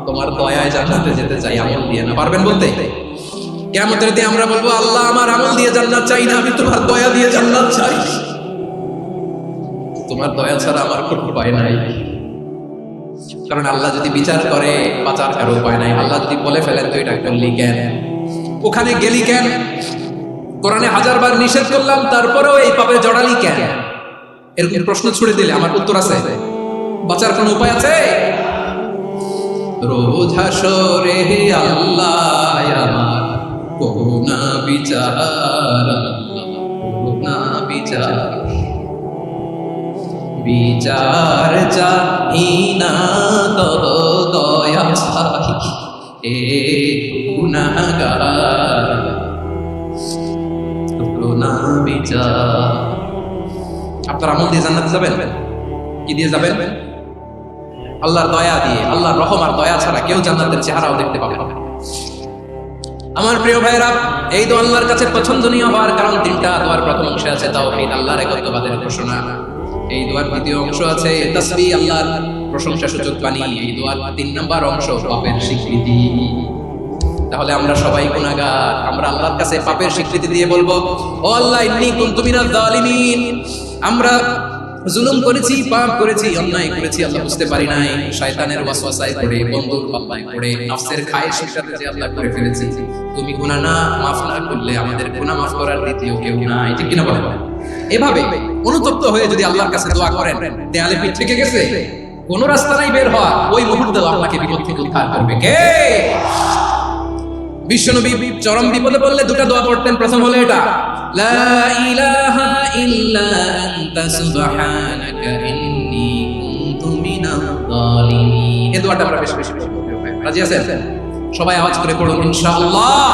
তোমার দয়ায় জান্নাতে যেতে চাই, আমল দিয়ে না। পারবেন বলতে? কিয়ামতের দিনে আমরা বলবো, আল্লাহ আমার আমল দিয়ে জান্নাত চাই না, আমি তোমার দয়া দিয়ে জান্নাত চাই। তোমার দয়া ছাড়া আমার কোনো উপায় নাই। কারণ আল্লাহ যদি বিচার করে বাঁচার কারো উপায় নাই। আল্লাহ যদি বলে ফেলেন তো এটা করলি কেন, ওখানে গেলি কেন, কোরআনে 1000 বার নিষেধ করলাম তারপরেও এই পাপে জড়ালি কেন, এরকম প্রশ্ন ছুড়ে দিলে আমার উত্তর আছে? বাঁচার কোনো উপায় আছে? রোজ হাসরে আল্লাহ আমার করুণা বিচার, করুণা বিচার, বিচার চাই না তব দয়া চাই, এ গুনাহগার করুণা বিচার। আপনার আমল দিয়ে জান্নাতে যাবেন? কি দিয়ে যাবেন? আল্লাহর দয়া দিয়ে। আল্লাহর রহম আর দয়া ছাড়া কেউ জান্নাতের চেহারাও দেখতে পাবে না। আমার প্রিয় ভাইরা, এই দোয়া আল্লাহর কাছে পছন্দনীয় হওয়ার কারণ তিনটা। দোয়ার প্রথম অংশে আছে তাওহীদ, আল্লাহর একত্ববাদের ঘোষণা। এই দোয়ার দ্বিতীয় অংশ আছে তাসবিহ, আল্লাহর প্রশংসা সূচক বাণী। এই দোয়ার 3 নম্বর অংশ পাপের স্বীকৃতি। তাহলে আমরা সবাই গুনাহগার, আমরা আল্লাহর কাছে পাপের স্বীকৃতি দিয়ে বলবো, ও আল্লাহ ইন্নী কুনতু মিনাজ জালিমিন, আমরা জুলুম করেছি, পাপ করেছি, অন্যায় করেছি, আল্লাহ বুঝতে পারি নাই, শয়তানের ওয়াসওয়াসায় পড়ে, বন্ধুর পাল্লায় পড়ে, নফসের খায়েশের সাথে যে আল্লাহ করে ফেলেছি। তুমি গুনাহ না মাফ না করলে আমাদের গুনাহ মাফ করার দ্বিতীয় কেউ নাই, ঠিক কিনা বলেন? এভাবে অনুতপ্ত হয়ে যদি আল্লাহর কাছে দোয়া করেন, দেয়ালে পিঠ থেকে গেছে, কোন রাস্তা নাই বের হওয়ার, ওই মুহূর্তে আপনাকে বিপদ থেকে উদ্ধার করবে কে? বিশ্বনবী চরম বিপদে পড়লে দুটো দোয়া পড়তেন। প্রথম হলো এটা, লা ইলাহা ইল্লা আনতা সুবহানাকা ইন্নী কুনতু মিনাজ জালিমিন। এই দোয়াটা আমরা বেশি বেশি পড়ব। রাজি আছেন? সবাই আওয়াজ করে পড়ুন ইনশাআল্লাহ।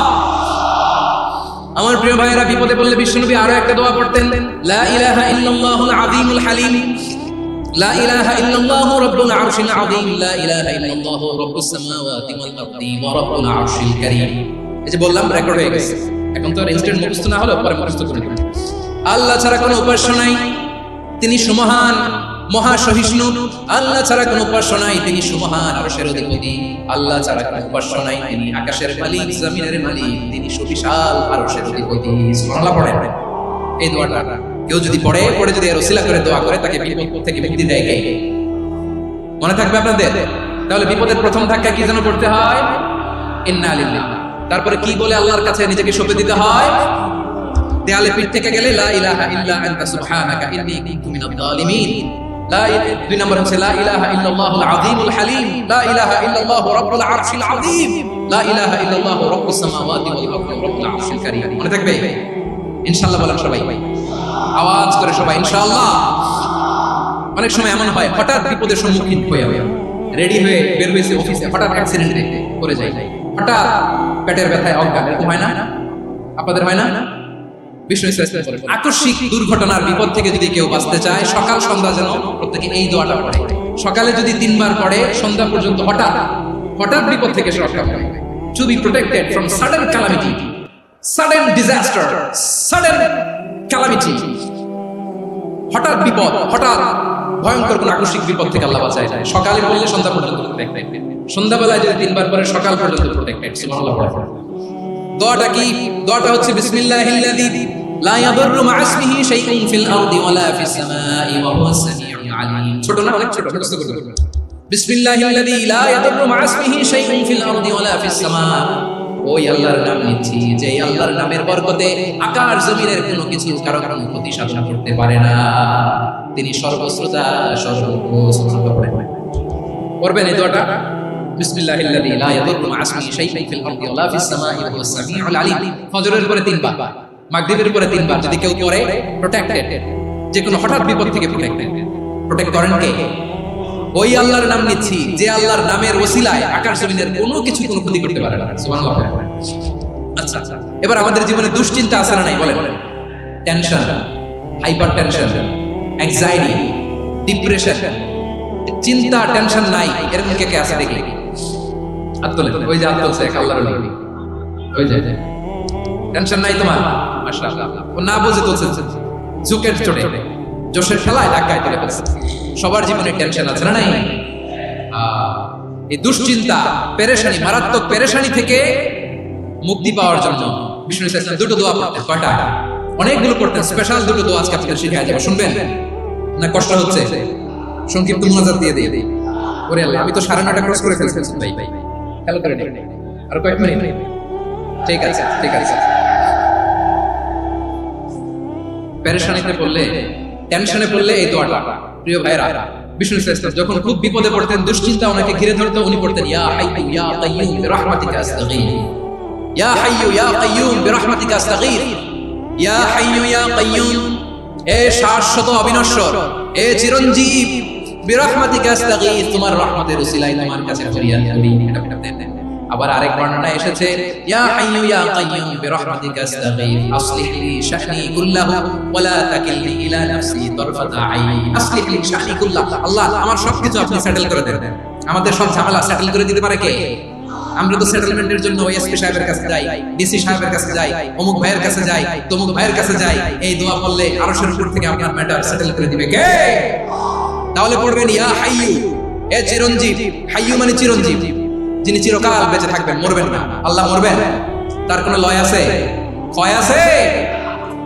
আমার প্রিয় ভাইয়েরা, বিপদে পড়লে বিশ্বনবী আরো একটা দোয়া পড়তেন, লা ইলাহা ইল্লাল্লাহুল আযীমুল হালিম, লা ইলাহা ইল্লাল্লাহু রাব্বুল আরশিল আযীম, লা ইলাহা ইল্লাল্লাহু রাব্বুস সামাওয়াতি ওয়াল আরদি ওয়া রাব্বুল আরশিল কারীম। এই যে বললাম, রেকর্ড হয়ে গেছে। এখন তো আর ইনস্ট্যান্ট মুখস্থ না হলো, পরে মুখস্থ করে নেবেন। আল্লাহ ছাড়া কোনো উপাস্য নাই, তিনি সুমহান, মহা সহিষ্ণু। আল্লাহ ছাড়া কোনো উপাস্য নাই, তিনি সুমহান, আরশের অধিপতি। আল্লাহ ছাড়া কোনো উপাস্য নাই, তিনি আকাশের মালিক, জমিনের মালিক, তিনি সুবিশাল, আরশের অধিপতি। সুবহানাল্লাহ পড়েন। এই দোয়াটা কেউ যদি পড়ে যদি এর ওসিলা করে দোয়া করে, তাকে বিপদ থেকে মুক্তি দেয় কে? মনে থাকবে আপনাদের? তাহলে বিপদের প্রথম ধাক্কা কি যেন করতে হয়? ইন্না লিল্লাহ। তারপরে কি বলে আল্লাহর কাছে নিজেকে সঁপে দিতে হয়? দেয়ালে পিঠ থেকে গেলে লা ইলাহা ইল্লা আনতা সুবহানাকা ইন্নী কুনতু মিনাজ জালিমিন। দুই নম্বর হচ্ছে লা ইলাহা ইল্লাল্লাহুল আযীমুল হালিম, লা ইলাহা ইল্লাল্লাহু রাব্বুল আরশিল আযীম, লা ইলাহা ইল্লাল্লাহু রাব্বুস সামাওয়াতি ওয়াল আরদি ওয়া রাব্বুল আরশিল কারীম। মনে থাকবে? ইনশাআল্লাহ বলেন সবাই, আওয়াজ করে সবাই ইনশাআল্লাহ। অনেক সময় এমন হয়, হঠাৎ বিপদের সম্মুখীন হয়ে রেডি হয়ে বের হয়েছে অফিসে, হঠাৎ অ্যাক্সিডেন্টে করে যায়, হঠাৎ পেটের ব্যথায় অজ্ঞান, এরকম হয় না? আপনাদের হয় না? আকস্মিক দুর্ঘটনার বিপদ থেকে যদি কেউ বাঁচতে চায়, সকাল সন্ধ্যা যেন প্রত্যেকে এই দোয়াটা পড়ে। সকালে যদি 3 বার পড়ে, সন্ধ্যা পর্যন্ত হঠাৎ বিপদ থেকে রক্ষা পাবে। To be protected from sudden calamity, sudden disaster, sudden calamity, হঠাৎ বিপদ, হঠাৎ ভয়ঙ্কর কোন আকস্মিক বিপদ থেকে আল্লাহ বাঁচায়। সকালে পড়লে সন্ধ্যা পর্যন্ত প্রোটেক্টেড, সন্ধ্যাবেলায় যদি 3 বার পরে সকাল পর্যন্ত প্রোটেক্টেড। সুবহানাল্লাহ। দোয়াটা কি? দোয়াটা হচ্ছে বিসমিল্লাহিল্লাযী লা ইয়াদুররু মা ইসমিহি শাইউন ফিল আরদি ওয়ালা ফিস সামাই ওয়া হুয়াস সামিউল আলীম। ছোট না? অনেক ছোট, মুখস্থ করতে হবে। বিসমিল্লাহিল্লাযী লা ইয়াদুররু মা ইসমিহি শাইউন ফিল আরদি ওয়ালা ফিস সামা। ওই আল্লাহর নাম নিচ্ছি, যে আল্লাহর নামের বরকতে আকাশ জমিনের কোনো কিছু কারো কোনো ক্ষতি সাধন করতে পারে না। তিনি সর্বশ্রোতা, সর্বজ্ঞ। সুবহানাল্লাহ। পড়বেন এই দোয়াটা, বিসমিল্লাহিল্লাযী লা ইয়াদুররু মা ইসমিহি শাইউন ফিল আরদি ওয়ালা ফিস সামাই ওয়া হুয়াস সামিউল আলীম। ফজরের পরে 3 বার, মাগরিবের পরে 3 বার যদি কেউ পড়ে, প্রোটেক্টেড, যে কোনো হঠাৎ বিপদ থেকে প্রোটেক্টেড। প্রোটেক্ট করেন কে? ওই আল্লাহর নাম নিচ্ছি, যে আল্লাহর নামের ওসিলায় আকাশ জমিনের কোনো কিছু কোনো ক্ষতি করতে পারে না। সুবহানাল্লাহ। আচ্ছা, এবার আমাদের জীবনে দুশ্চিন্তা আছে না নাই বলেন? Tension, hyper tension, anxiety, depression, চিন্তা, টেনশন নাই, এরকম কে কে আছে দেখলে? হাত তোলেন। ওই যে হাত তুলছে এক আল্লাহর নবী, ওই যে টেনশন নাই তোমার, মাশাআল্লাহ। ও না বুঝে তুলছে, ঝুঁকের চোটে, জোশের খেলায় ধাক্কায় তুলে ফেলছে। সবার জীবনে টেনশন আছে না নাই? এই দুশ্চিন্তা, পেরেশানি, মারাত্মক পেরেশানি থেকে মুক্তি পাওয়ার জন্য বিষ্ণু ইসলাম 2টো দোয়া পড়তেন। কয়টা? অনেকগুলো পড়তেন। স্পেশাল 2টো দোয়া আজকে আপনাদের শিখাই দেব, শুনবেন না? কষ্ট হচ্ছে? সংক্ষিপ্ত মুনাজাত দিয়ে দিই। ওরে আল্লাহ, আমি তো 9:30 ক্রস করে ফেলছি ভাই। খেয়াল করে নিন, আর কয়েক মিনিট। ঠিক আছে, ঠিক আছে। পেরেশানিতে পড়লে, টেনশনে পড়লে এই দোয়াটা, প্রিয় ভাইরা, বিষ্ণু ইসলাম যখন খুব বিপদে পড়তেন, দুশ্চিন্তা ওনাকে ঘিরে ধরতো, উনি পড়তেন, ইয়া হাইয়্যু ইয়া কাইয়্যুম বিরহমাতিকা আস্তাগীথ, ইয়া হাইয়্যু ইয়া কাইয়্যুম বিরহমাতিকা আস্তাগীথ, ইয়া হাইয়্যু ইয়া কাইয়্যুম, এ শাশ্বত অবিনশ্বর, এ চিরঞ্জীব, বিরহমাতিকা আস্তাগীথ, তোমার রহমতের উসিলায় তোমার কাছে ফরিয়াদ করি। এটা পড়তেন। আবার আরেক বর্ণনা এসেছে, ইয়া হাইয়্যু ইয়া কাইয়্যুম বিরহমাতিকা আস্তাগীথ, আসলিহ লি শা'নি কুল্লাহু ওয়া লা তাকিলনি ইলা নাফসি তারফাতা আইন। আসলিহ লি শা'নি কুল্লাহু, আল্লাহ আমার সবকিছু আপনি সেটেল করে দেন। আমাদের সব ঝামেলা সেটেল করে দিতে পারে কে? আমরা তো সেটেলমেন্টের জন্য এসপি সাহেবের কাছে যাই, ডিসি সাহেবের কাছে যাই, অমুক ভাইয়ের কাছে যাই, তমুক ভাইয়ের কাছে যাই, এই দোয়া পড়লে আরশের উপর থেকে আপনার ম্যাটার সেটেল করে দিবে কে? তাহলে পড়বেন ইয়া হাইয়ু, এ চিরঞ্জীব। হাইয়ু মানে চিরঞ্জীব, যিনি চিরকাল বেঁচে থাকবেন, মরবেন না। আল্লাহ মরবেন, তার কোনো লয় আছে? ক্ষয় আছে?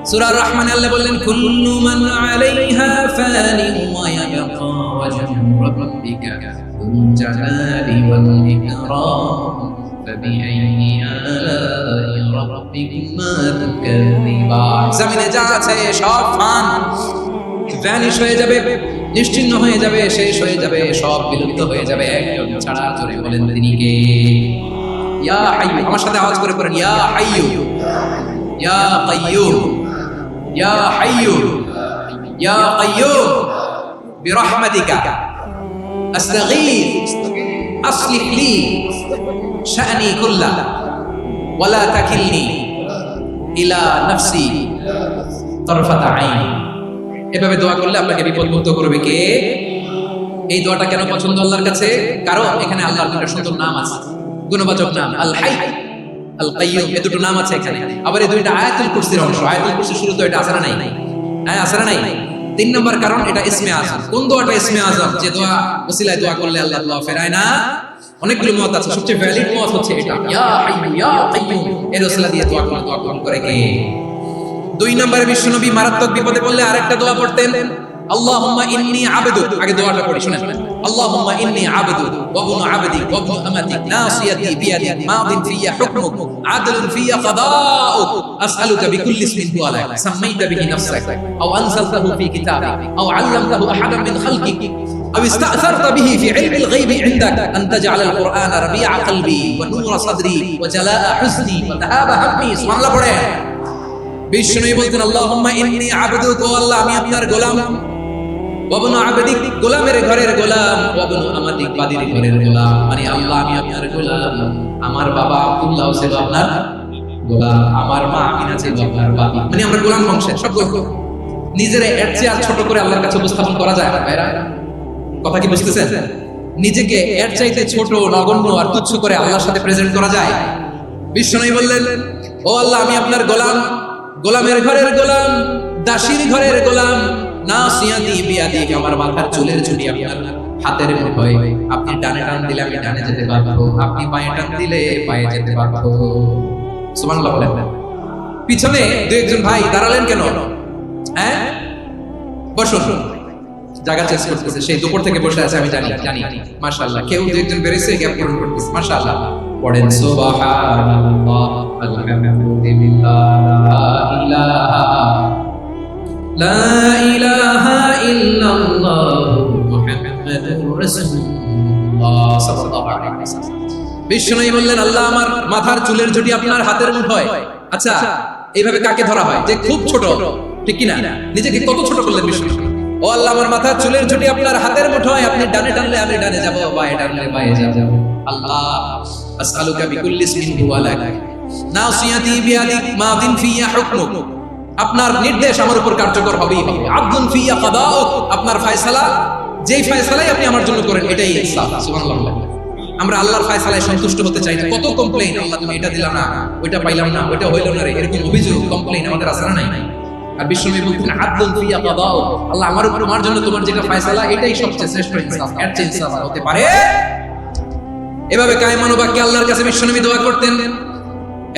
সূরা রহমানে আল্লাহ বললেন কুল্লু মান আলাইহা ফানি ওয়া ইয়াবকা ওয়াজহু রাব্বিকা যুল জালালি ওয়াল ইকরাম ফাবিআইয়ি আলাই রাব্বিকুমা তুকাযিবান। জমিনে যা আছে সব ফান, ভ্যানিশ হয়ে যাবে, নিশ্চিহ্ন হয়ে যাবে, শেষ হয়ে যাবে, সব বিলুপ্ত হয়ে যাবে, একজন ছাড়া। জোরে বলেন তিনি কে? ইয়া হাইয়ু, আমার সাথে আওয়াজ করে পড়েন ইয়া হাইয়ু, ইয়া কাইয়ুম, ইয়া হাইয়ু, ইয়া কাইয়ুম বিরহমাতিকা আস্তাগীথ আসলিহ লি শা'নি কুল্লাহ ওয়া লা তাকিলনি ইলা নাফসি তারফাতা আইন। এভাবে দোয়া করলে আপনাকে বিপদমুক্ত করবে কে? এই দোয়াটা কেন পছন্দ আল্লাহর কাছে? কারণ এখানে আল্লাহর দুটো সুন্দর নাম আছে, গুণবাচক নাম, আল হাই, আল কাইয়ুম, এই দুটো নাম আছে এখানে। আবার এই দুইটা আয়াতুল কুরসির অংশ। আয়াতুল কুরসির শুরুতে এটা আছে না নাই? হ্যাঁ, আছে না নাই? 3 নম্বর কারণ এটা ইসমে আযম। কোন দোয়াটা ইসমে আযম? যে দোয়া ওসিলায় দোয়া করলে আল্লাহ দোয়া ফেরায় না। অনেকগুলো মত আছে, সবচেয়ে ভ্যালিড মত হচ্ছে এটা, ইয়া হাইয়ু ইয়া কাইয়ুম, এর ওসিলা দিয়ে দোয়া করলে দোয়া কবুল করে কে? 2 নম্বরে বিশ্বনবী মারাত্মক বিপদে পড়লে আরেকটা দোয়া পড়তেন, আল্লাহুম্মা ইন্নী আবদুক। আগে দোয়াটা পড়ি শুনেন, আল্লাহুম্মা ইন্নী আবদুক ওয়া ইবনু আবদিক ওয়া ইবনু আমাতিক নাসিয়াতি বিয়াদিক মাদিন ফিয়া হুকমুক আদলুন ফিয়া কাদাউক আসআলুকা বিকুল্লি ইসমিন হুয়া লাক সাম্মাইতা বিহি নাফসাক আও আনজালতাহু ফি কিতাবিক আও আল্লামতাহু আহাদান মিন খালকিক আও ইসতা'সারতা বিহি ফি ইলমিল গায়বি ইনদাক আন তাজআলাল কুরআনা রাবি'a কলবি ওয়া নূরা সাদরি ওয়া জালা'a হুজনি ওয়া যাহাবা হাম্মি। সুবহানাল্লাহ পড়ে। বিষ্ণুই বলতেন আল্লাহুম্মা ইন্নী আবদুক, ও আল্লাহ আমি আপনার গোলাম, ওয়াবনু আবদিক, গোলামের ঘরের গোলাম, ওয়াবনু আমাতিক, বাদীর ঘরের গোলাম। মানে আল্লাহ আমি আপনার গোলাম, আমার বাবা আব্দুল্লাহ ছিল আপনার গোলাম, আমার মা আমিনা ছিল আপনার বাবা, মানে আমরা গোলাম বংশের সব গোলাম। নিজের এর চেয়ে আর ছোট করে আল্লাহর কাছে উপস্থাপন করা যায় না ভাইরা? কথা কি বুঝতেছেন? নিজেকে এর চাইতে ছোট, নগণ্য আর তুচ্ছ করে আল্লাহর সাথে প্রেজেন্ট করা যায়? বিষ্ণুই বললেন ও আল্লাহ আমি আপনার গোলাম, গোলামের ঘরের গোলাম, দাসীর ঘরের গোলাম, নাসিয়াতি বিয়াদিক, আমার মাথার চুলের ঝুঁটি আপনার হাতের মুঠোয়, আপনি ডানে টান দিলে আমি ডানে যেতে পারবো, আপনি বাঁয়ে টান দিলে বাঁয়ে যেতে পারবো। সুবহানাল্লাহ বলেন। পিছনে 2-1 ভাই দাঁড়ালেন কেন? হ্যাঁ, বসুন। জায়গা চেঞ্জ করতেছে, সেই দুপুর থেকে বসে আছে আমি জানি জানি। মাশাআল্লাহ, কেউ 2-1 বেরিয়েছে, গ্যাপ পূরণ করতেছে। মাশাআল্লাহ পড়েন সুবহানাল্লাহ আলহামদুলিল্লাহ লা ইলাহা ইল্লাল্লাহ মুহাম্মাদুর রাসূলুল্লাহ সাল্লাল্লাহু আলাইহি ওয়াসাল্লাম। বিষ্ণুই বললেন আল্লাহ আমার মাথার চুলের ঝুঁটি আপনার হাতের মুঠোয়। আচ্ছা, এইভাবে কাকে ধরা হয়? যে খুব ছোট, ঠিক কি না? নিজেকে কত ছোট করলেন বিষ্ণু। ও আল্লাহ আমার মাথার চুলের ঝুঁটি আপনার হাতের মুঠোয়, আপনি ডানে টানলে আমি ডানে যাব, বাঁয়ে টানলে বাঁয়ে যাব। আল্লাহ আসআলুকা বিকুল্লি ইসমিন হুয়া লাক নাসিয়াতি বিয়াদিক মাদিন ফিয়া হুকমুক, আপনার নির্দেশ আমার উপর কার্যকর হবেই হবে। আদলুন ফিয়া কাদাউক, আপনার ফয়সালা, যেই ফয়সালাই আপনি আমার জন্য করেন এটাই ইনসাফ। সুবহানাল্লাহ। আমরা আল্লাহর ফয়সালায় সন্তুষ্ট হতে চাই না। কত কমপ্লেইন, আল্লাহ তুমি এটা দিলা না, ওইটা পাইলাম না, ওইটা হইল না রে, এরকম অভিযোগ, কমপ্লেইন আমাদের আছে না নাই? আর বিশ্বনবী বলতেন আদলুন ফিয়া কাদাউক, আল্লাহ আমার উপর, আমার জন্য তোমার যেটা ফয়সালা এটাই সবচেয়ে শ্রেষ্ঠ ইনসাফ, এর চেয়ে ইনসাফ হতে পারে? এভাবে কায়মান বাক্যে আল্লাহর কাছে বিশ্বনবী দোয়া করতেন।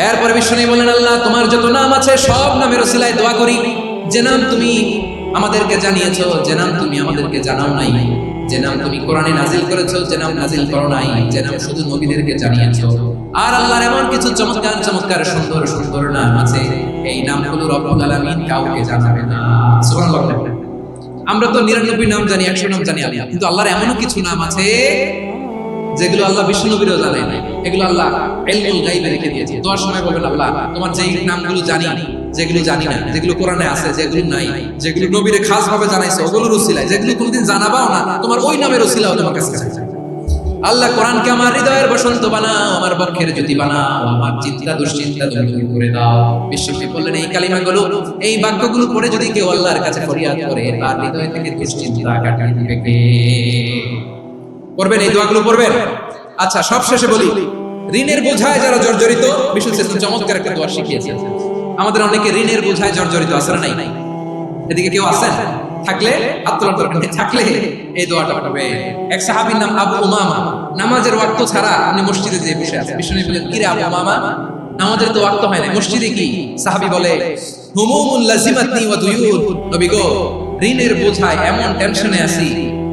এরপর বিশ্বনবী বলেন আল্লাহ তোমার যত নাম আছে সব নামের ওসিলায় দোয়া করি, যে নাম তুমি আমাদেরকে জানিয়েছো, যে নাম তুমি আমাদেরকে জানাও নাই, যে নাম তুমি কোরআনে নাজিল করেছো, যে নাম নাজিল করো নাই, যে নাম শুধু নবীদেরকে জানিয়েছো। আর আল্লাহর এমন কিছু চমৎকার চমৎকার সুন্দর সুন্দর নাম আছে, এই নামগুলো রব্বুল আলামিন কাউকে জানাবে না। সুবহানাল্লাহ। আমরা তো 99 নাম জানি, 100 নাম জানি আল্লাহ, কিন্তু আল্লাহর এমনও কিছু নাম আছে যেগুলো আল্লাহ বিষ্ণু নবীরও জানে না, এগুলো আল্লাহ ইলমুল গায়বে রেখে দিয়েছে। দোয়ার সময় বলবেন আল্লাহ তোমার যেই নামগুলো জানি, যেগুলো জানি না, যেগুলো কোরআনে আছে, যেগুলো নাই, যেগুলো নবীরে খাস ভাবে জানাইছো ওগুলোর ওসিলায়, যেগুলো কোনোদিন জানাবাও না তোমার ওই নামের ওসিলাও তোমার কাছে চাই। আল্লাহ কোরআনকে আমার হৃদয়ের বসন্ত বানাও, আমার বক্ষের জ্যোতি বানাও, আমার চিন্তা দুশ্চিন্তা তুমি দূর করে দাও। বিশ্বনবী বললেন এই কালিমাগুলো, এই বাক্যগুলো পড়ে যদি কেউ আল্লাহর কাছে ফরিয়াদ করে তার হৃদয় থেকে দুশ্চিন্তা কাটিয়ে দিবে কে? পড়বেন এই দোয়াগুলো পড়বেন। আচ্ছা, সব শেষে বলি ঋণের বোঝায় যারা জর্জরিত, বিষ্ণু ইসলাম চমৎকার একটা দোয়া শিখিয়েছেন। আমাদের অনেকে ঋণের বোঝায় জর্জরিত আছে না নাই? এদিকে কেউ আছেন? থাকলে হাত তোলার দরকার নেই, থাকলে এই দোয়াটা পড়বে। এক সাহাবীর নাম আবু উমামা, নামাজের ওয়াক্ত ছাড়া উনি মসজিদে যেয়ে বসে আছেন। বিষ্ণু বললেন, কি রে আবু উমামা, নামাজের তো ওয়াক্ত হয় না, মসজিদে কি? সাহাবী বলে, হুমুমুন লাজিমাতনি ওয়া দুয়ুন, নবী গো, ঋণের বোঝায় এমন টেনশনে আছি,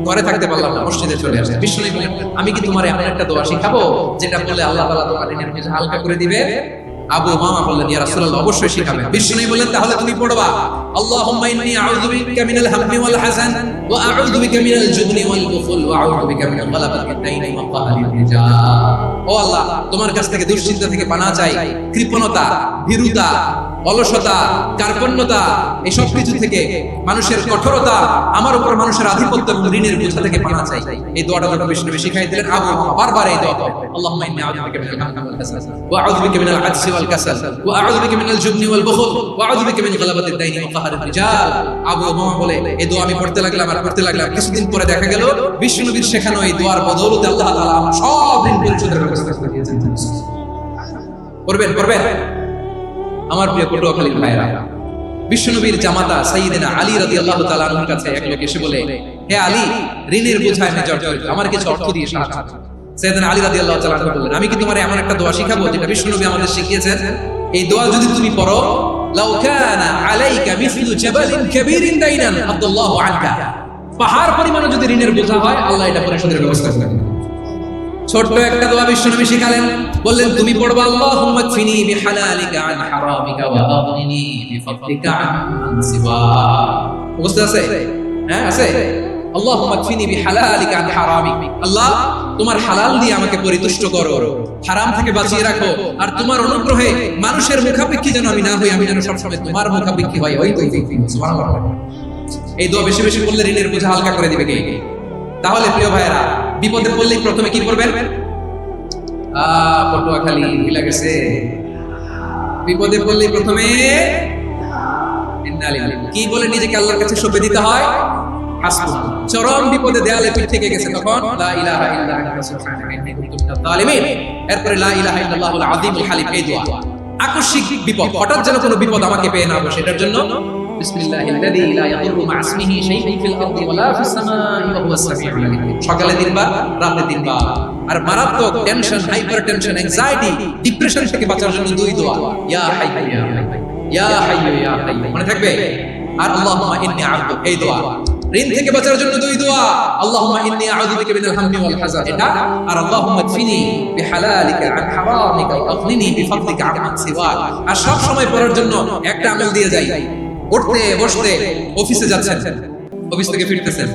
ঘরে থাকতে পারলাম না, মসজিদে চলে আসে। বিষ্ণু বললেন, আমি কি তোমার এমন একটা দোয়া শিখাবো যেটা বললে আল্লাহ তাআলা তোমার ঋণের বোঝা হালকা করে দিবে? আবু উমামা বললেন, ইয়া রাসূলুল্লাহ, অবশ্যই শিখাবেন। বিষ্ণু বললেন, তাহলে তুমি পড়বা, আল্লাহুম্মা ইন্নী আউযু বিকা মিনাল হাম্মি ওয়াল হাযান ওয়া আউযু বিকা মিনাল জুবনি ওয়াল বুখল ওয়া আউযু বিকা মিন গালাবাতিদ দাইনি ওয়া কাহরির রিজাল। ও আল্লাহ, তোমার কাছ থেকে দুশ্চিন্তা থেকে পানাহ চাই, কৃপণতা, ভীরুতা, অলসতা, কার্পণ্যতা, এই সব কিছু থেকে, মানুষের কঠোরতা, আমার উপর মানুষের আধিপত্য এবং ঋণের বোঝা থেকে পানাহ চাই। এই দোয়াটা যখন বিষ্ণু শিখাই দিলেন, আবু উমামা বারবার এই দোয়া পড়ে, আল্লাহুম্মা ইন্নী আউযু বিকা মিনাল হাম্মি ওয়াল হাযান ওয়া আউযু বিকা মিনাল আজজি ওয়াল কাসাল ওয়া আউযু বিকা মিনাল জুবনি ওয়াল বুখল ওয়া আউযু বিকা মিন গালাবাতিদ দাইনি ওয়া কাহরির রিজাল। আবু উমামা বলে, এই দোয়া আমি পড়তে লাগলাম আর পড়তে লাগলাম, কিছুদিন পরে দেখা গেল বিষ্ণু নবীর শেখানো এই দোয়ার বদৌলতে আল্লাহ তাআলা আমার সব ঋণ পরিশোধের ব্যবস্থা করে দিয়েছেন। পড়বেন পড়বেন। আমার প্রিয় পটুয়াখালীর ভাইরা, বিশ্বনবীর জামাতা সাইয়্যিদিনা আলী রাদিয়াল্লাহু তাআলা আনহুর কাছে এক লোক এসে বলে, হে আলী, ঋণের বোঝায় আমি জর্জরিত, আমার কিছু অর্থ দিয়ে সাহায্য করুন। সাইয়্যিদিনা আলী রাদিয়াল্লাহু তাআলা আনহু বললেন, আমি কি তোমার এমন একটা দোয়া শিখাবো যেটা বিশ্বনবী আমাদের শিখিয়েছেন? এই দোয়া যদি তুমি পড়ো, লাউ কানা আলাইকা মিসলু জাবালিন কাবীরিন দাইনান আব্দুল্লাহু আনকা, পাহাড় পরিমাণ যদি ঋণের বোঝা হয়, আল্লাহ এটা পরিশোধের ব্যবস্থা করে দেবেন। ছোট্ট একটা দোয়া বিশ্বনবী শিখালেন, বললেন, তুমি পড়বা, আল্লাহুম্মা কফিনি বিহালালিকা আন হারামিকা ওয়া আগনিনি বিফadlika আন সিওয়া। বুঝতে আছে? হ্যাঁ আছে। আল্লাহুম্মা কফিনি বিহালালিকা আন হারামিক, আল্লাহ তোমার হালাল দিয়ে আমাকে পরিতুষ্ট করো, হারাম থেকে বাঁচিয়ে রাখো, আর তোমার অনুগ্রহে মানুষের মুখাপেক্ষী যেন আমি না হই, আমি যেন সবসময় তোমার মুখাপেক্ষী হই। ওই তো সুবহানাল্লাহ। এই দোয়া বেশি বেশি বললে ঋণের বোঝা হালকা করে দিবে কে? তাহলে প্রিয় ভাইরা, বিপদে পড়লেই প্রথমে কি করবেন? পটুয়াখালী ভুলে গেছে, বিপদে পড়লেই প্রথমে কি বলে নিজেকে আল্লাহর কাছে সঁপে দিতে হয়? হাসবুনা। চরম বিপদে দেয়ালে পিঠ থেকে গেছে, তখন লা ইলাহা ইল্লা আনতা সুবহানাকা ইন্নী কুনতু মিনাজ জালিমিন। এরপরে লা ইলাহা ইল্লাল্লাহুল আযীমুল হালিম, এই দোয়া। আকস্মিক বিপদ, হঠাৎ যেন কোনো বিপদ আমাকে পেয়ে না বসে, এটার জন্য বিসমিল্লাহিল্লাযী লা ইয়াদুররু মা ইসমিহি শাইউন ফিল আরদি ওয়ালা ফিস সামাই ওয়া হুয়াস সামিউল আলীম। সকালে তিনবার, রাতে তিনবার। আর মারাত্মক টেনশন, হাইপারটেনশন, অ্যাংজাইটি, ডিপ্রেশন থেকে বাঁচার জন্য দুই দোয়া, ইয়া হাইয়্যু ইয়া হাইয়্যু ইয়া হাইয়্যু ইয়া হাইয়্যু, মনে থাকবে? আর আল্লাহুম্মা ইন্নী আ'উযু, এই দোয়া। ঋণ থেকে বাঁচার জন্য দুই দোয়া, আল্লাহুম্মা ইন্নী আ'উযু বিকা মিনাল হাম্মি ওয়াল হাযান, এটা, আর আল্লাহুম্মা কফিনি বিহালালিকা আন হারামিকা ওয়া আগনিনি বিফadlika আন সিওয়াক। আর সব সময় পড়ার জন্য একটা আমল দিয়ে যাই, উঠতে বসতে, অফিসে যাচ্ছেন, অফিস থেকে ফিরতেছেন,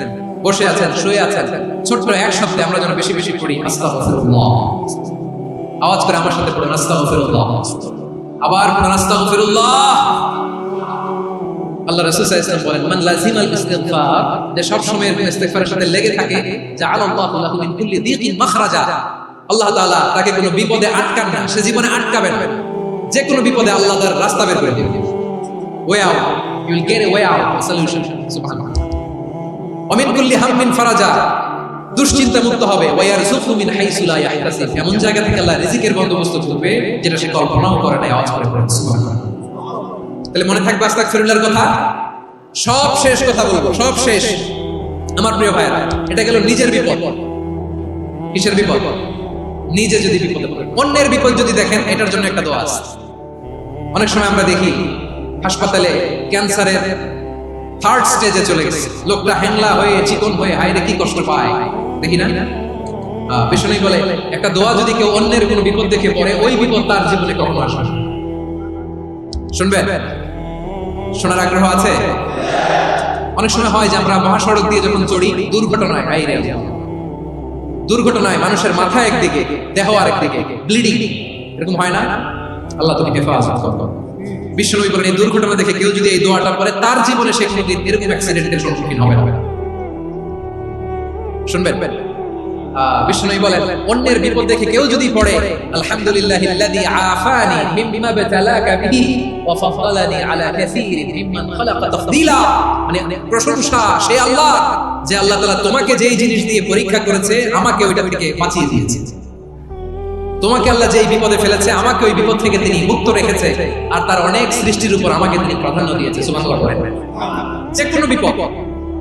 বসে আছেন, শুয়ে আছেন, ছোট্ট এক শব্দে আমরা যেন বেশি বেশি পড়ি, আস্তাগফিরুল্লাহ। আওয়াজ করে আমার সাথে পড়ুন, আস্তাগফিরুল্লাহ। আবার পড়ুন, আস্তাগফিরুল্লাহ। আল্লাহ রাসূল সাল্লাল্লাহু আলাইহি ওয়াসাল্লাম বলেন, মান লাযিমাল ইস্তিগফার, যে সব সময় ইস্তিগফারের সাথে লেগে থাকে, জাআলাল্লাহু লাহু মিন কুল্লি দীকিন মাখরাজা, আল্লাহ তাআলা তাকে কোনো বিপদে আটকান না, সে জীবনে আটকাবেন না, যে কোনো বিপদে আল্লাহ তার রাস্তা বের করে দিবেন। Way out, you will get a way out, a solution. Subhanallah. Wa min kulli hammin faraja, দুশ্চিন্তা মুক্ত হবে। ওয়া ইয়ারযুকহু মিন হাইসু লা ইয়াহতাসিব, এমন জায়গা থেকে আল্লাহ রিজিকের বন্দোবস্ত করবে যেটা সে কল্পনাও করে নাই। আওয়াজ করে পড়ুন সুবহানাল্লাহ। তাহলে মনে থাকবে আস্তাগফিরুল্লাহর কথা। সব শেষ কথা বলবো, সব শেষ। আমার প্রিয় ভাইরা, এটা গেল নিজের বিপদ। কিসের বিপদ? নিজে যদি বিপদে পড়েন, অন্যের বিপদ যদি দেখেন, এটার জন্য একটা দোয়া আছে। অনেক সময় আমরা দেখি হাসপাতালে ক্যান্সারের থার্ড স্টেজে চলে গেছে, লোকটা হ্যাংলা হয়ে, চিকন হয়ে, হায়রে কি কষ্ট পায়, দেখি না? বিষ্ণু বলে, একটা দোয়া যদি কেউ অন্যের কোনো বিপদ দেখে পড়ে, ওই বিপদ তার জীবনে কখনো আসবে না। শুনবেন? শোনার আগ্রহ আছে? অনেক সময় হয় যে আমরা মহাসড়ক দিয়ে যখন চড়ি, দুর্ঘটনায়, হায়রে দুর্ঘটনায় মানুষের মাথা একদিকে, দেহ আরেকদিকে, ব্লিডিং, এরকম হয় না? আল্লাহ তুমি হেফাজত করো। বিশ্বনবী বলেন, এই দুর্ঘটনা দেখে কেউ যদি এই দোয়াটা পড়ে, তার জীবনে সে কোনোদিন এরকম অ্যাক্সিডেন্টের সম্মুখীন হবে না। শুনবেন? বিশ্বনবী বলেন, অন্যের বিপদ দেখে কেউ যদি পড়ে, আলহামদুলিল্লাহিল্লাযী আফানি মিম্মা বাতালাকা বিহি ওয়া ফাদ্দালানি আলা কাসীরিন মিম্মান খালাকা তাফদীলা, মানে প্রশংসা সে আল্লাহ, যে আল্লাহ তাআলা তোমাকে যেই জিনিস দিয়ে পরীক্ষা করেছে, আমাকে ওইটা থেকে বাঁচিয়ে দিয়েছে। তোমাকে আল্লাহ যে এই বিপদে ফেলেছে, আমাকে ওই বিপদ থেকে তিনি মুক্ত রেখেছে, আর তার অনেক সৃষ্টির উপর আমাকে তিনি প্রাধান্য দিয়েছে। সুবহানাল্লাহ বলেন। যে কোনো বিপদ,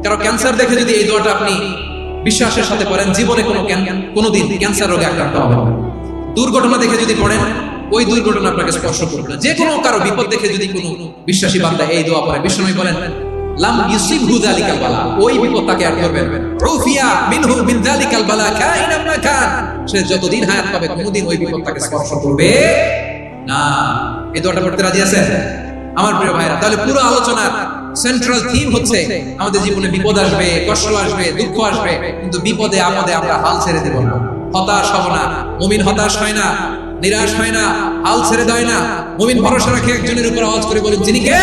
কারো ক্যান্সার দেখে যদি এই দোয়াটা আপনি বিশ্বাসের সাথে পড়েন, জীবনে কোনোদিন ক্যান্সার রোগে আক্রান্ত হবেন না। দুর্ঘটনা দেখে যদি পড়েন, ওই দুর্ঘটনা আপনাকে স্পর্শ করবে না। যে কোনো কারো বিপদ দেখে যদি কোনো বিশ্বাসী বান্দা এই দোয়া পড়ে, বিশ্বনবী বলেন লাম ইউসিবহু যালিকাল বালা, ওই বিপদ তাকে আর করবে না। রুফিয়া মিনহু মিন যালিকাল বালা কাইনাম মা কান, সে যতদিন হায়াত পাবে কোনোদিন ওই বিপদ তাকে স্পর্শ করবে না। এই দোয়াটা পড়তে রাজি আছেন আমার প্রিয় ভাইরা? তাহলে পুরো আলোচনার সেন্ট্রাল থিম হচ্ছে আমাদের জীবনে বিপদ আসবে, কষ্ট আসবে, দুঃখ আসবে, কিন্তু বিপদে আপদে আমরা হাল ছেড়ে দেব না, হতাশ হব না। মুমিন হতাশ হয় না, নিরাশ হয় না, হাল ছেড়ে দেয় না। মুমিন ভরসা রাখে একজনের উপর। আওয়াজ করে বলুন, যিনি কে?